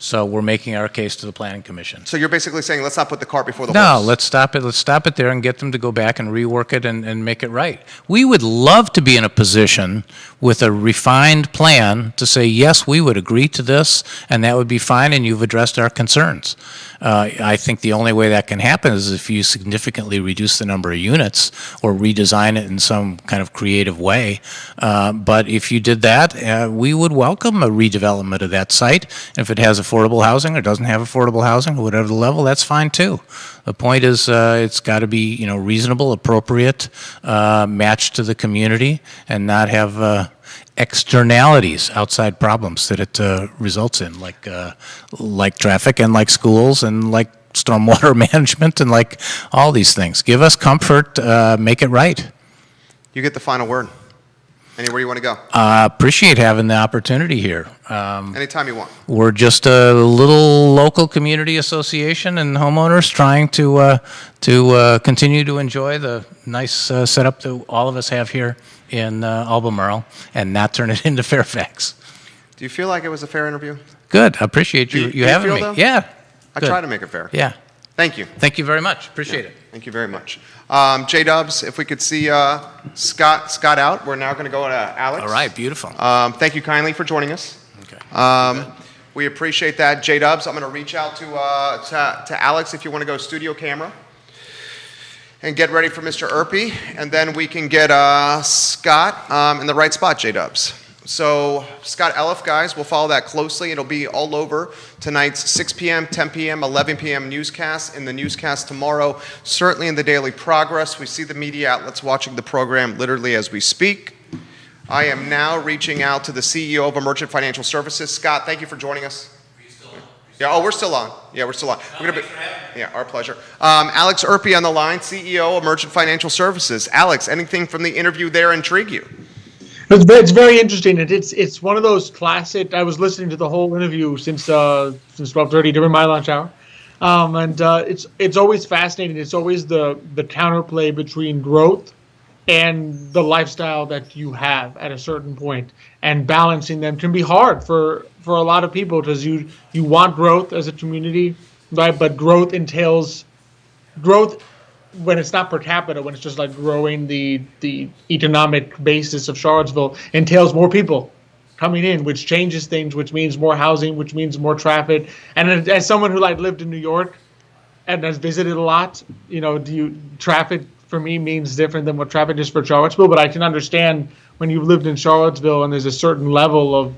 so we're making our case to the Planning Commission.
So you're basically saying, let's not put the cart before the
No,
horse.
let's stop it. Let's stop it there and get them to go back and rework it and make it right. We would love to be in a position with a refined plan to say, yes, we would agree to this, and that would be fine, and you've addressed our concerns. I think the only way that can happen is if you significantly reduce the number of units or redesign it in some kind of creative way. But if you did that, we would welcome a redevelopment of that site. If it has affordable housing or doesn't have affordable housing, whatever the level, that's fine too. The point is, it's got to be reasonable, appropriate, matched to the community, and not have externalities, outside problems that it results in, like traffic and like schools and like stormwater management and like all these things. Give us comfort, make it right.
You get the final word. Anywhere you want to go.
Appreciate having the opportunity here.
Anytime you want.
We're just a little local community association and homeowners trying to continue to enjoy the nice setup that all of us have here in Albemarle and not turn it into Fairfax.
Do you feel like it was a fair interview?
Good. I appreciate you having me.
Though?
Yeah.
I
good.
try to make it fair.
Yeah.
Thank you.
Thank you very much. Appreciate it.
Thank you very much. J-Dubs, if we could see Scott out. We're now going to go to Alex.
All right. Beautiful.
Thank you kindly for joining us.
Okay.
We appreciate that. J-Dubs, I'm going to reach out to Alex if you want to go studio camera and get ready for Mr. Erpy, and then we can get Scott in the right spot, J-Dubs. So Scott Elliff, guys, we'll follow that closely. It'll be all over tonight's 6 p.m., 10 p.m., 11 p.m. newscast, in the newscast tomorrow, certainly in the Daily Progress. We see the media outlets watching the program literally as we speak. I am now reaching out to the CEO of Emergent Financial Services. Scott, thank you for joining us.
Are you still on?
Yeah, we're still on. Yeah, we're still on. We're gonna be, yeah, our pleasure. Alex Erpy on the line, CEO, Emergent Financial Services. Alex, anything from the interview there intrigue you?
It's very interesting. It's one of those classic. I was listening to the whole interview since 12:30 during my lunch hour, and it's always fascinating. It's always the counterplay between growth and the lifestyle that you have at a certain point, and balancing them can be hard for a lot of people because you want growth as a community, right? But growth entails growth. When it's not per capita, when it's just like growing the economic basis of Charlottesville, entails more people coming in, which changes things, which means more housing, which means more traffic. And as someone who like lived in New York and has visited a lot, traffic for me means different than what traffic is for Charlottesville. But I can understand when you've lived in Charlottesville and there's a certain level of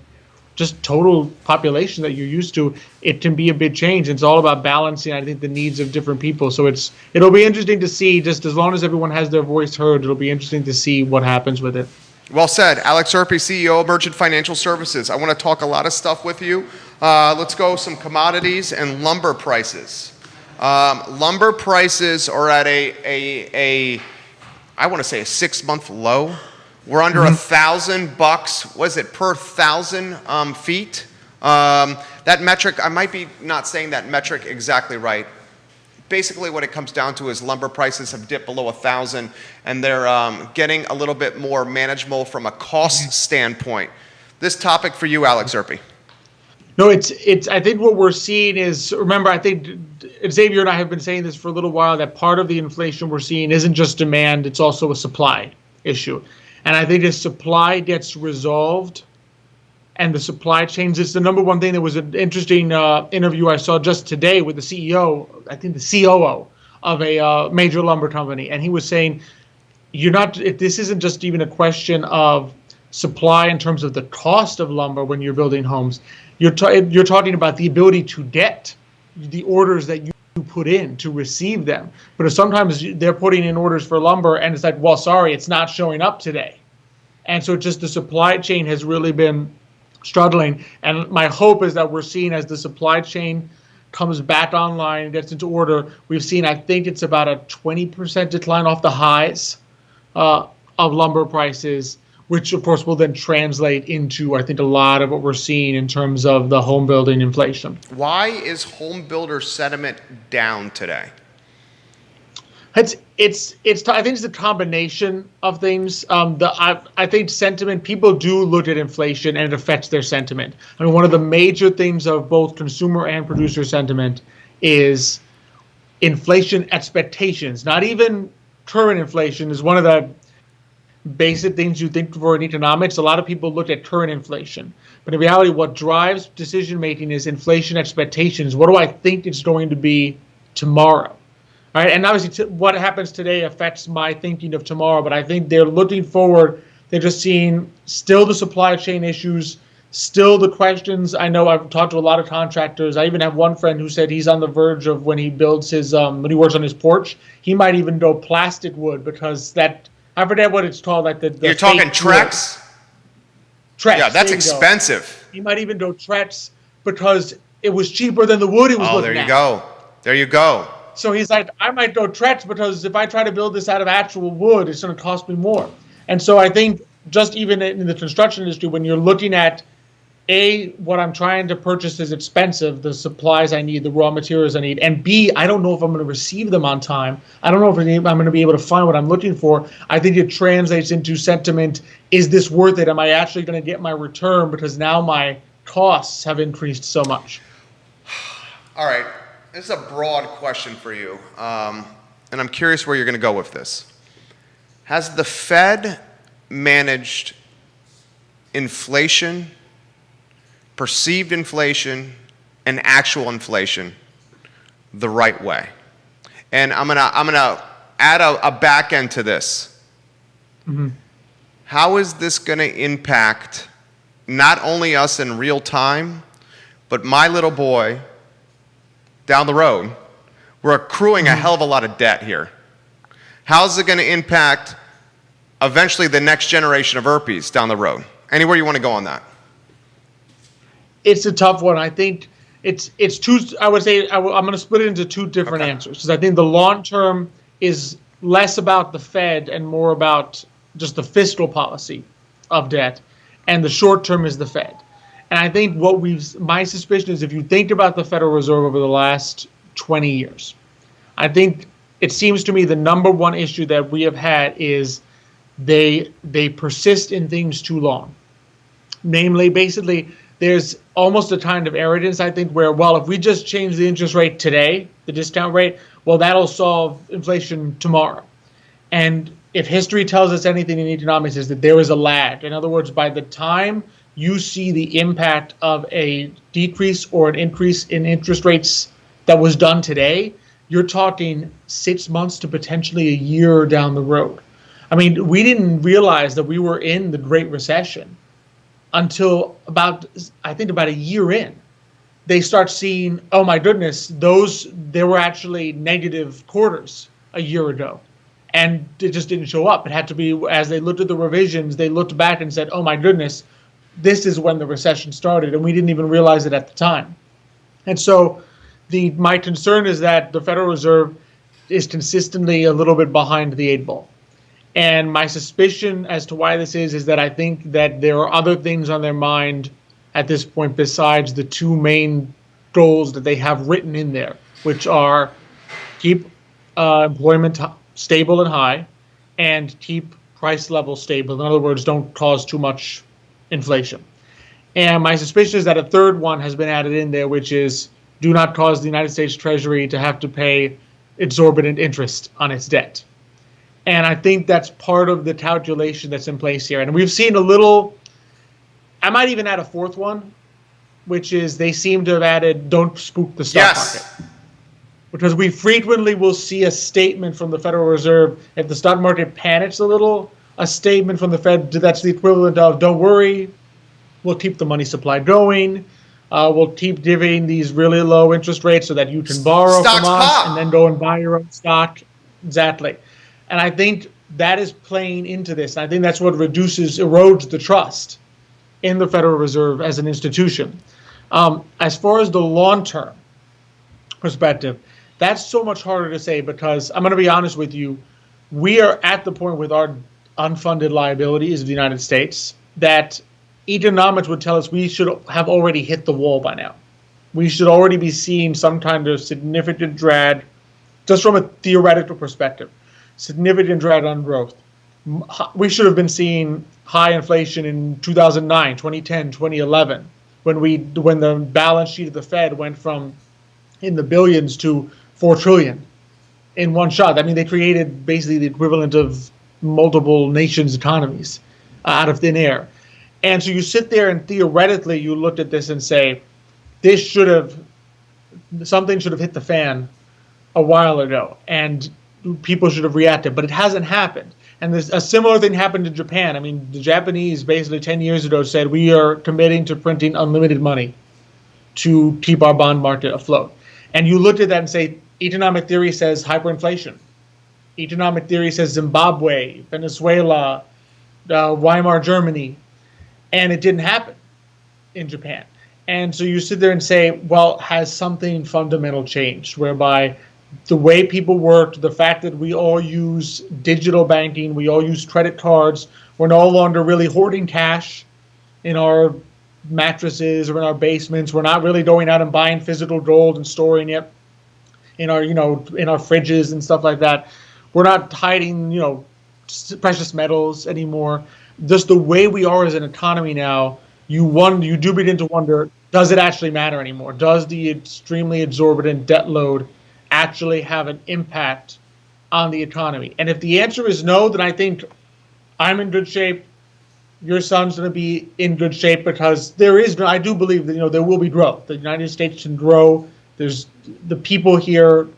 just total population that you're used to, it can be a big change. It's all about balancing, I think, the needs of different people. So it'll be interesting to see, just as long as everyone has their voice heard, it'll be interesting to see what happens with it.
Well said. Alex Erpy, CEO of Emergent Financial Services. I want to talk a lot of stuff with you. Let's go some commodities and lumber prices. Lumber prices are at I want to say a 6-month low. We're under $1,000. Was it per 1,000 feet? That metric, I might be not saying that metric exactly right. Basically, what it comes down to is lumber prices have dipped below 1,000, and they're getting a little bit more manageable from a cost standpoint. This topic for you, Alex Erpy.
No, it's. I think what we're seeing is, remember, I think Xavier and I have been saying this for a little while, that part of the inflation we're seeing isn't just demand, it's also a supply issue. And I think as supply gets resolved and the supply chains, it's the number one thing. That was an interesting interview I saw just today with the CEO, I think the COO of a major lumber company. And he was saying, this isn't just even a question of supply in terms of the cost of lumber when you're building homes. You're talking about the ability to get the orders that you put in to receive them. But sometimes they're putting in orders for lumber and it's like, well, sorry, it's not showing up today. And so just the supply chain has really been struggling. And my hope is that we're seeing, as the supply chain comes back online and gets into order, we've seen, I think it's about a 20% decline off the highs of lumber prices, which of course will then translate into, I think, a lot of what we're seeing in terms of the home building inflation.
Why is home builder sentiment down today?
I think it's the combination of things. I think sentiment, people do look at inflation and it affects their sentiment. I mean, one of the major things of both consumer and producer sentiment is inflation expectations. Not even current inflation is one of the basic things you think for in economics. A lot of people look at current inflation. But in reality, what drives decision making is inflation expectations. What do I think it's going to be tomorrow? All right, and obviously what happens today affects my thinking of tomorrow, but I think they're looking forward. They're just seeing still the supply chain issues, still the questions. I know I've talked to a lot of contractors. I even have one friend who said he's on the verge of, when he builds his, when he works on his porch, he might even go plastic wood because that, I forget what it's called. Like the
You're talking Trex?
Trex.
Yeah, that's expensive.
He might even go Trex because it was cheaper than the wood he was looking at.
Oh, there you go. There you go.
So he's like, I might go Tretz because if I try to build this out of actual wood, it's going to cost me more. And so I think just even in the construction industry, when you're looking at A, what I'm trying to purchase is expensive, the supplies I need, the raw materials I need, and B, I don't know if I'm going to receive them on time. I don't know if I'm going to be able to find what I'm looking for. I think it translates into sentiment, is this worth it? Am I actually going to get my return because now my costs have increased so much?
All right. This is a broad question for you, and I'm curious where you're going to go with this. Has the Fed managed inflation, perceived inflation, and actual inflation the right way? And I'm gonna add a back end to this.
Mm-hmm.
How is this going to impact not only us in real time, but my little boy down the road? We're accruing a hell of a lot of debt here. How's it going to impact eventually the next generation of herpes down the road? Anywhere you want to go on that?
It's a tough one. I think it's two. I would say I'm going to split it into two different answers, because I think the long term is less about the Fed and more about just the fiscal policy of debt, and the short term is the Fed. And I think my suspicion is, if you think about the Federal Reserve over the last 20 years, I think it seems to me the number one issue that we have had is they persist in things too long. Namely, basically, there's almost a kind of arrogance, I think, where, well, if we just change the interest rate today, the discount rate, well, that'll solve inflation tomorrow. And if history tells us anything in economics, is that there is a lag. In other words, by the time you see the impact of a decrease or an increase in interest rates that was done today, you're talking 6 months to potentially a year down the road. I mean, we didn't realize that we were in the Great Recession until about a year in. They start seeing, oh my goodness, there were actually negative quarters a year ago. And it just didn't show up. It had to be, as they looked at the revisions, they looked back and said, oh my goodness, this is when the recession started, and we didn't even realize it at the time. And so my concern is that the Federal Reserve is consistently a little bit behind the eight ball. And my suspicion as to why this is that I think that there are other things on their mind at this point besides the two main goals that they have written in there, which are keep employment stable and high, and keep price levels stable. In other words, don't cause too much inflation. And my suspicion is that a third one has been added in there, which is do not cause the United States Treasury to have to pay exorbitant interest on its debt. And I think that's part of the calculation that's in place here. And we've seen a little, I might even add a fourth one, which is they seem to have added don't spook the stock market. Because we frequently will see a statement from the Federal Reserve, if the stock market panics a little, a statement from the Fed that's the equivalent of, don't worry, we'll keep the money supply going, we'll keep giving these really low interest rates so that you can borrow
Stocks
from us
pop.
and then go and buy your own stock. Exactly. And I think that is playing into this. And I think that's what erodes the trust in the Federal Reserve as an institution. As far as the long-term perspective, that's so much harder to say, because I'm going to be honest with you, we are at the point with our unfunded liabilities of the United States that economics would tell us we should have already hit the wall by now. We should already be seeing some kind of significant drag, just from a theoretical perspective, significant drag on growth. We should have been seeing high inflation in 2009, 2010, 2011, when the balance sheet of the Fed went from in the billions to 4 trillion in one shot. I mean, they created basically the equivalent of multiple nations' economies out of thin air. And so you sit there and theoretically you looked at this and say, something should have hit the fan a while ago, and people should have reacted, but it hasn't happened. And there's a similar thing happened in Japan. I mean, the Japanese basically 10 years ago said, we are committing to printing unlimited money to keep our bond market afloat. And you looked at that and say, economic theory says hyperinflation. Economic theory says Zimbabwe, Venezuela, Weimar Germany. And it didn't happen in Japan. And so you sit there and say, well, has something fundamental changed, whereby the way people worked, the fact that we all use digital banking, we all use credit cards, we're no longer really hoarding cash in our mattresses or in our basements. We're not really going out and buying physical gold and storing it in our, in our fridges and stuff like that. We're not hiding, precious metals anymore. Just the way we are as an economy now, you do begin to wonder, does it actually matter anymore? Does the extremely exorbitant debt load actually have an impact on the economy? And if the answer is no, then I think I'm in good shape. Your son's going to be in good shape, because I do believe that, there will be growth. The United States can grow. There's the people here,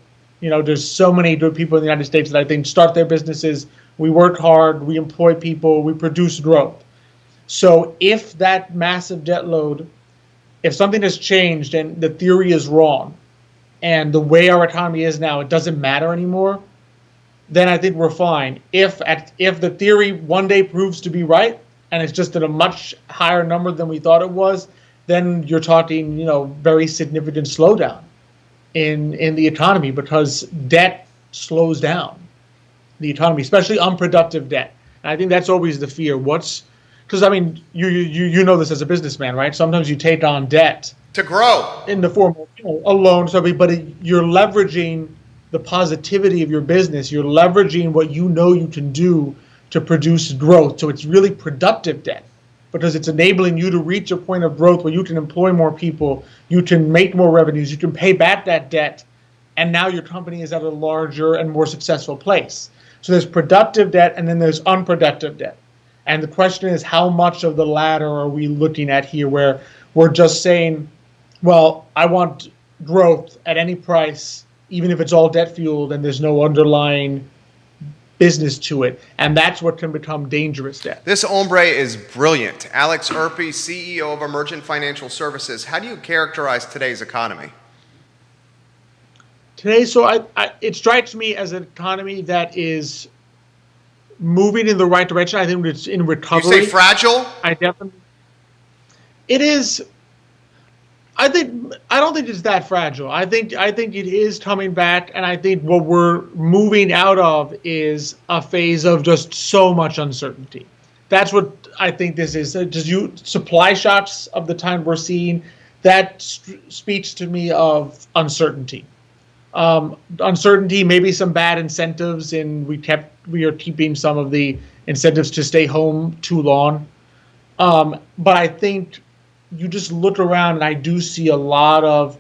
there's so many good people in the United States that I think start their businesses. We work hard, we employ people, we produce growth. So if that massive debt load, if something has changed and the theory is wrong, and the way our economy is now, it doesn't matter anymore, then I think we're fine. If the theory one day proves to be right, and it's just at a much higher number than we thought it was, then you're talking, very significant slowdown in the economy, because debt slows down the economy, especially unproductive debt. And I think that's always the fear. Because you know this as a businessman, right? Sometimes you take on debt
to grow
in the form of a loan, but you're leveraging the positivity of your business. You're leveraging what you know you can do to produce growth. So it's really productive debt, because it's enabling you to reach a point of growth where you can employ more people, you can make more revenues, you can pay back that debt, and now your company is at a larger and more successful place. So there's productive debt, and then there's unproductive debt. And the question is, how much of the latter are we looking at here, where we're just saying, well, I want growth at any price, even if it's all debt fueled and there's no underlying business to it, and that's what can become dangerous debt.
This hombre is brilliant. Alex Erpy, CEO of Emergent Financial Services. How do you characterize today's economy?
Today, so it strikes me as an economy that is moving in the right direction. I think it's in recovery.
You say fragile?
It is. I don't think it's that fragile. I think it is coming back, and I think what we're moving out of is a phase of just so much uncertainty. That's what I think this is. Supply shocks of the time we're seeing, that speaks to me of uncertainty. Uncertainty, maybe some bad incentives, and we are keeping some of the incentives to stay home too long. But I think you just look around, and I do see a lot of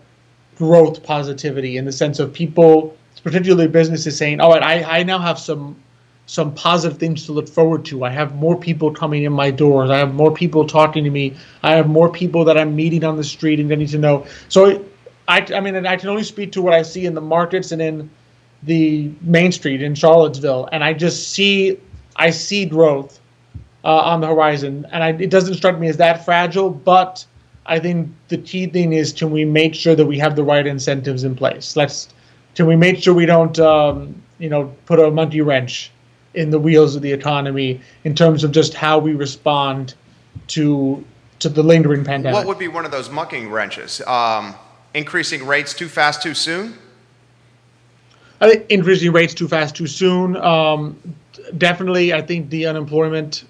growth positivity, in the sense of people, particularly businesses, saying, all right, I now have some positive things to look forward to. I have more people coming in my doors. I have more people talking to me. I have more people that I'm meeting on the street and getting to know. So I can only speak to what I see in the markets and in the Main Street in Charlottesville, and I see growth on the horizon, and it doesn't strike me as that fragile. But I think the key thing is, can we make sure that we have the right incentives in place? Can we make sure we don't put a monkey wrench in the wheels of the economy in terms of just how we respond to the lingering pandemic?
What would be one of those monkey wrenches? Increasing rates too fast, too soon?
I think increasing rates too fast, too soon. Definitely, I think the unemployment,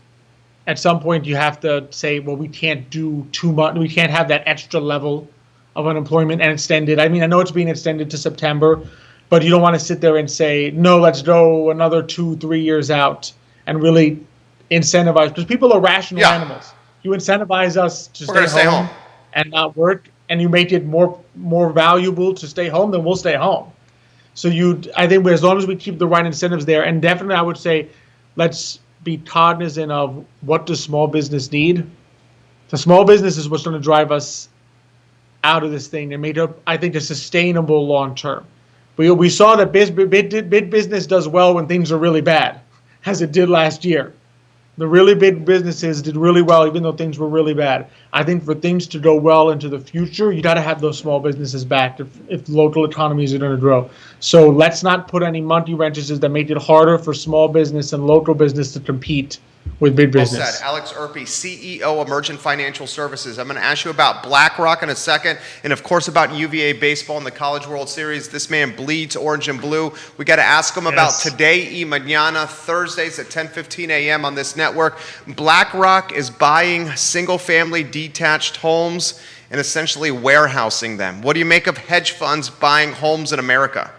at some point you have to say, well, we can't do too much. We can't have that extra level of unemployment and extended. I know it's being extended to September, but you don't want to sit there and say, no, let's go another 2-3 years out and really incentivize, because people are rational animals. You incentivize us to stay home and not work, and you make it more valuable to stay home, then we'll stay home. So I think as long as we keep the right incentives there, and definitely I would say, let's be cognizant of what does small business need. The small business is what's going to drive us out of this thing and make it, I think, a sustainable long term. We saw that big business does well when things are really bad, as it did last year. The really big businesses did really well, even though things were really bad. I think for things to go well into the future, you got to have those small businesses back if local economies are going to grow. So let's not put any monkey wrenches that make it harder for small business and local business to compete with big
Well
business.
said. Alex Erpy, CEO of Emergent Financial Services. I'm going to ask you about BlackRock in a second, and of course about UVA baseball and the College World Series. This man bleeds orange and blue. We got to ask him about Today y Mañana, Thursdays at 10:15 a.m. on this network. BlackRock is buying single-family detached homes and essentially warehousing them. What do you make of hedge funds buying homes in America?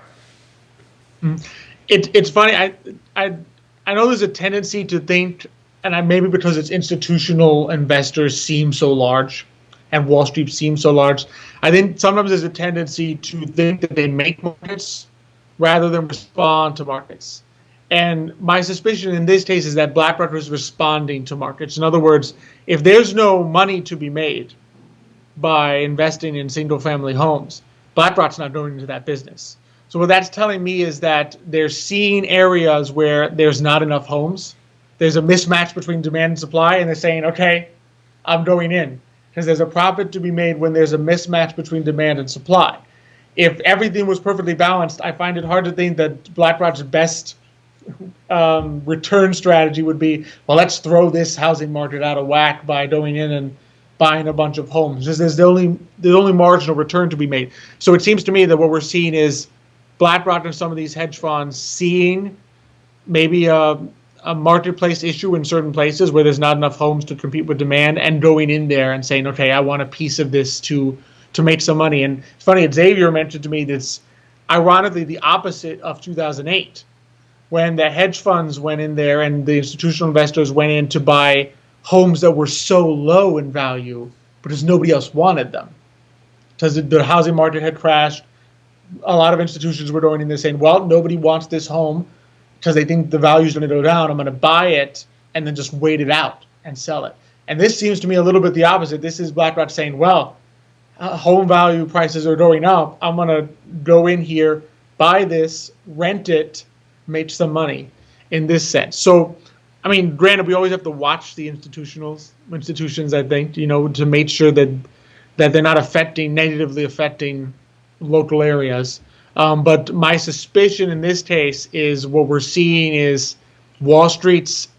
It's funny. I know there's a tendency to think, and maybe because it's institutional investors seem so large and Wall Street seems so large, I think sometimes there's a tendency to think that they make markets rather than respond to markets. And my suspicion in this case is that BlackRock is responding to markets. In other words, if there's no money to be made by investing in single-family homes, BlackRock's not going into that business. So what that's telling me is that they're seeing areas where there's not enough homes. There's a mismatch between demand and supply, and they're saying, okay, I'm going in. Because there's a profit to be made when there's a mismatch between demand and supply. If everything was perfectly balanced, I find it hard to think that BlackRock's best return strategy would be, well, let's throw this housing market out of whack by going in and buying a bunch of homes. There's the only marginal return to be made. So it seems to me that what we're seeing is BlackRock and some of these hedge funds seeing maybe a marketplace issue in certain places where there's not enough homes to compete with demand, and going in there and saying, okay, I want a piece of this to make some money. And it's funny, Xavier mentioned to me that's ironically the opposite of 2008, when the hedge funds went in there and the institutional investors went in to buy homes that were so low in value because nobody else wanted them. Because the housing market had crashed. A lot of institutions were going in there saying, well, nobody wants this home because they think the value is going to go down. I'm going to buy it and then just wait it out and sell it. And this seems to me a little bit the opposite. This is BlackRock saying, well, home value prices are going up. I'm going to go in here, buy this, rent it, make some money in this sense. So, I mean, granted, we always have to watch the institutions, I think, to make sure that they're not negatively affecting local areas. But my suspicion in this case is what we're seeing is Wall Street's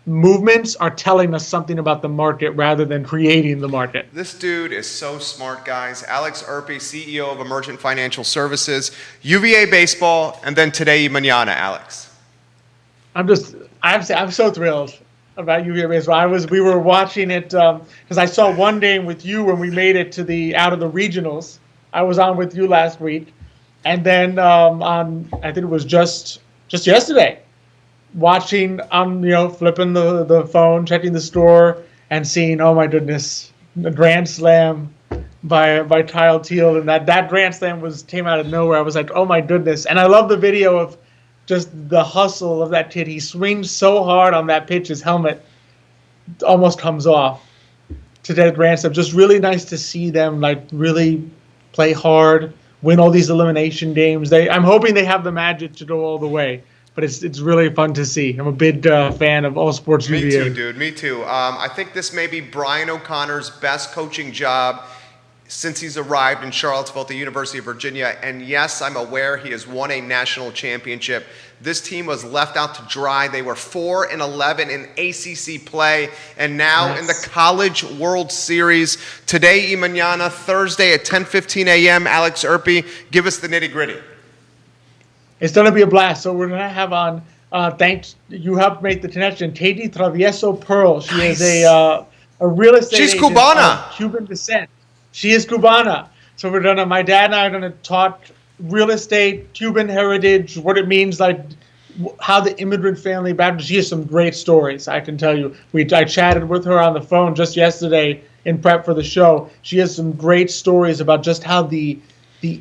movements are telling us something about the market rather than creating the market.
This dude is so smart, guys. Alex Erpy, CEO of Emergent Financial Services, UVA baseball, and then Today y Mañana, Alex.
I'm so thrilled about UVA baseball. We were watching it because I saw one game with you when we made it to out of the regionals. I was on with you last week, and then I think it was just yesterday, watching flipping the phone, checking the store, and seeing, oh my goodness, the grand slam by Kyle Teel, and that grand slam came out of nowhere. I was like, oh my goodness, and I love the video of just the hustle of that kid. He swings so hard on that pitch, his helmet almost comes off to that grand slam. Just really nice to see them really play hard, win all these elimination games. I'm hoping they have the magic to go all the way, but it's really fun to see. I'm a big fan of all sports.
Me too, dude. Me too. I think this may be Brian O'Connor's best coaching job since he's arrived in Charlottesville at the University of Virginia. And yes, I'm aware he has won a national championship. This team was left out to dry. They were 4-11 in ACC play, and now in the College World Series. Today y Mañana, Thursday at 10:15 a.m. Alex Erpy, give us the nitty-gritty.
It's going to be a blast. So we're going to have on, thanks, you helped make the connection, Katie Travieso Pearl. She is a real estate
She's
agent
Cubana.
of Cuban descent. She is Cubana. So my dad and I are going to talk real estate, Cuban heritage, what it means, how the immigrant family background. She has some great stories, I can tell you. I chatted with her on the phone just yesterday in prep for the show. She has some great stories about just how the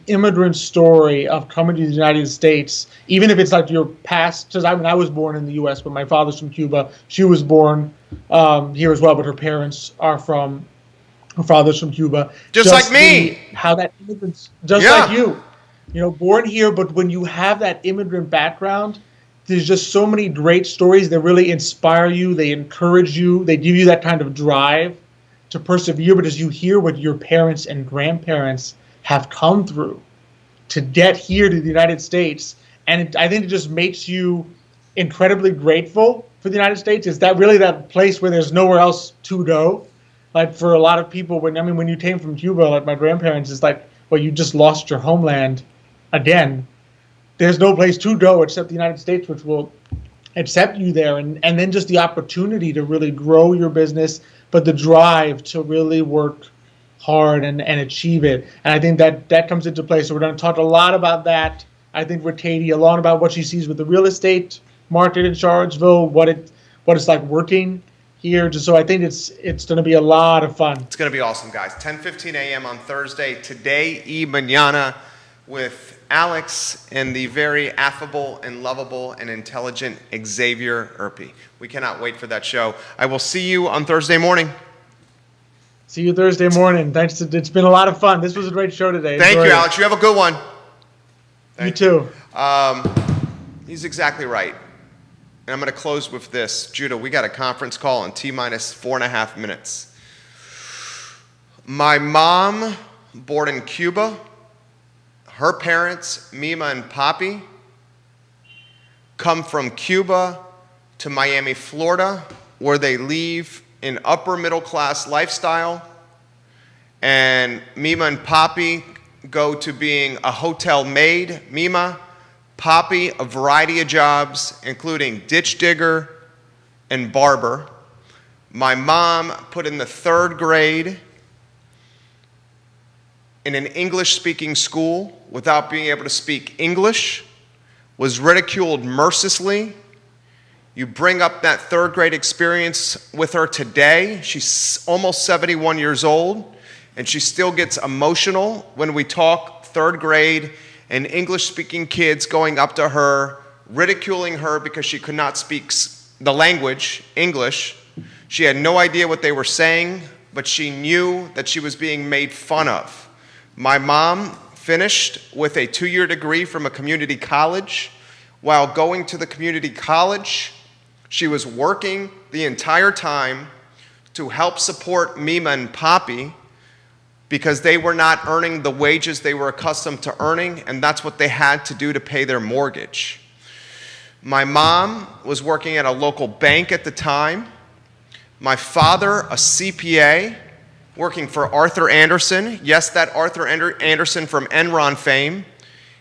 immigrant story of coming to the United States, even if it's your past, because I was born in the U.S., but my father's from Cuba. She was born here as well, but her father's from Cuba.
Just like me.
How that immigrants, like you. Born here, but when you have that immigrant background, there's just so many great stories that really inspire you. They encourage you. They give you that kind of drive to persevere because you hear what your parents and grandparents have come through to get here to the United States. And I think it just makes you incredibly grateful for the United States? Is that really that place where there's nowhere else to go? Like for a lot of people, when you came from Cuba, like my grandparents, it's like, well, you just lost your homeland again. There's no place to go except the United States, which will accept you there. And then just the opportunity to really grow your business, but the drive to really work hard and achieve it. And I think that comes into play. So we're going to talk a lot about that. I think with Katie, a lot about what she sees with the real estate market in Charlottesville, what it's like working here. So I think it's going to be a lot of fun.
It's going to be awesome, guys. 10:15 a.m. on Thursday, Today y Mañana, with Alex and the very affable and lovable and intelligent Xavier Erpy. We cannot wait for that show. I will see you on Thursday morning.
See you Thursday morning. Thanks. It's been a lot of fun. This was a great show today.
Thank you, Alex. You have a good one.
You too.
He's exactly right. And I'm going to close with this. Judah, we got a conference call in T-minus 4.5 minutes. My mom, born in Cuba, her parents, Mima and Papi, come from Cuba to Miami, Florida, where they leave an upper middle class lifestyle. And Mima and Papi go to being a hotel maid. Mima, Papi, a variety of jobs, including ditch digger and barber. My mom put in the 3rd grade in an English-speaking school without being able to speak English, was ridiculed mercilessly. You bring up that 3rd grade experience with her today. She's almost 71 years old, and she still gets emotional when we talk 3rd grade and English-speaking kids going up to her, ridiculing her because she could not speak the language, English. She had no idea what they were saying, but she knew that she was being made fun of. My mom finished with a 2-year degree from a community college. While going to the community college, she was working the entire time to help support Mima and Papi because they were not earning the wages they were accustomed to earning, and that's what they had to do to pay their mortgage. My mom was working at a local bank at the time. My father, a CPA, working for Arthur Andersen. Yes, that Arthur Andersen from Enron fame.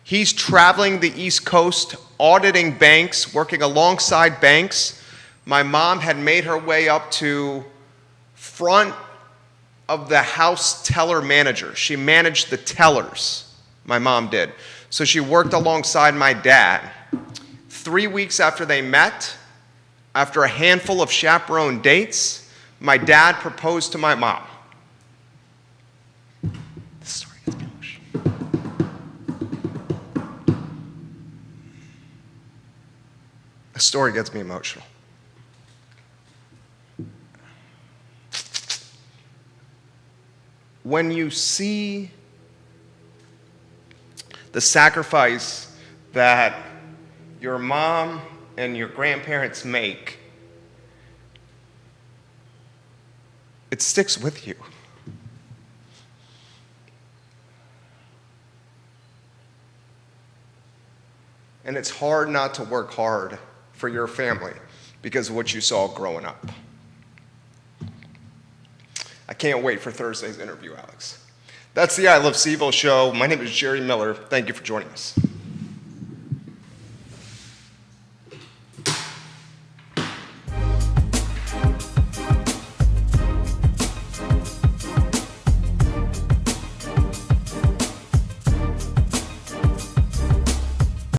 He's traveling the East Coast, auditing banks, working alongside banks. My mom had made her way up to front of the house teller manager. She managed the tellers, my mom did. So she worked alongside my dad. 3 weeks after they met, after a handful of chaperone dates, my dad proposed to my mom. This story gets me emotional. The story gets me emotional. When you see the sacrifice that your mom and your grandparents make, it sticks with you. And it's hard not to work hard for your family because of what you saw growing up. I can't wait for Thursday's interview, Alex. That's the I Love CVille show. My name is Jerry Miller. Thank you for joining us.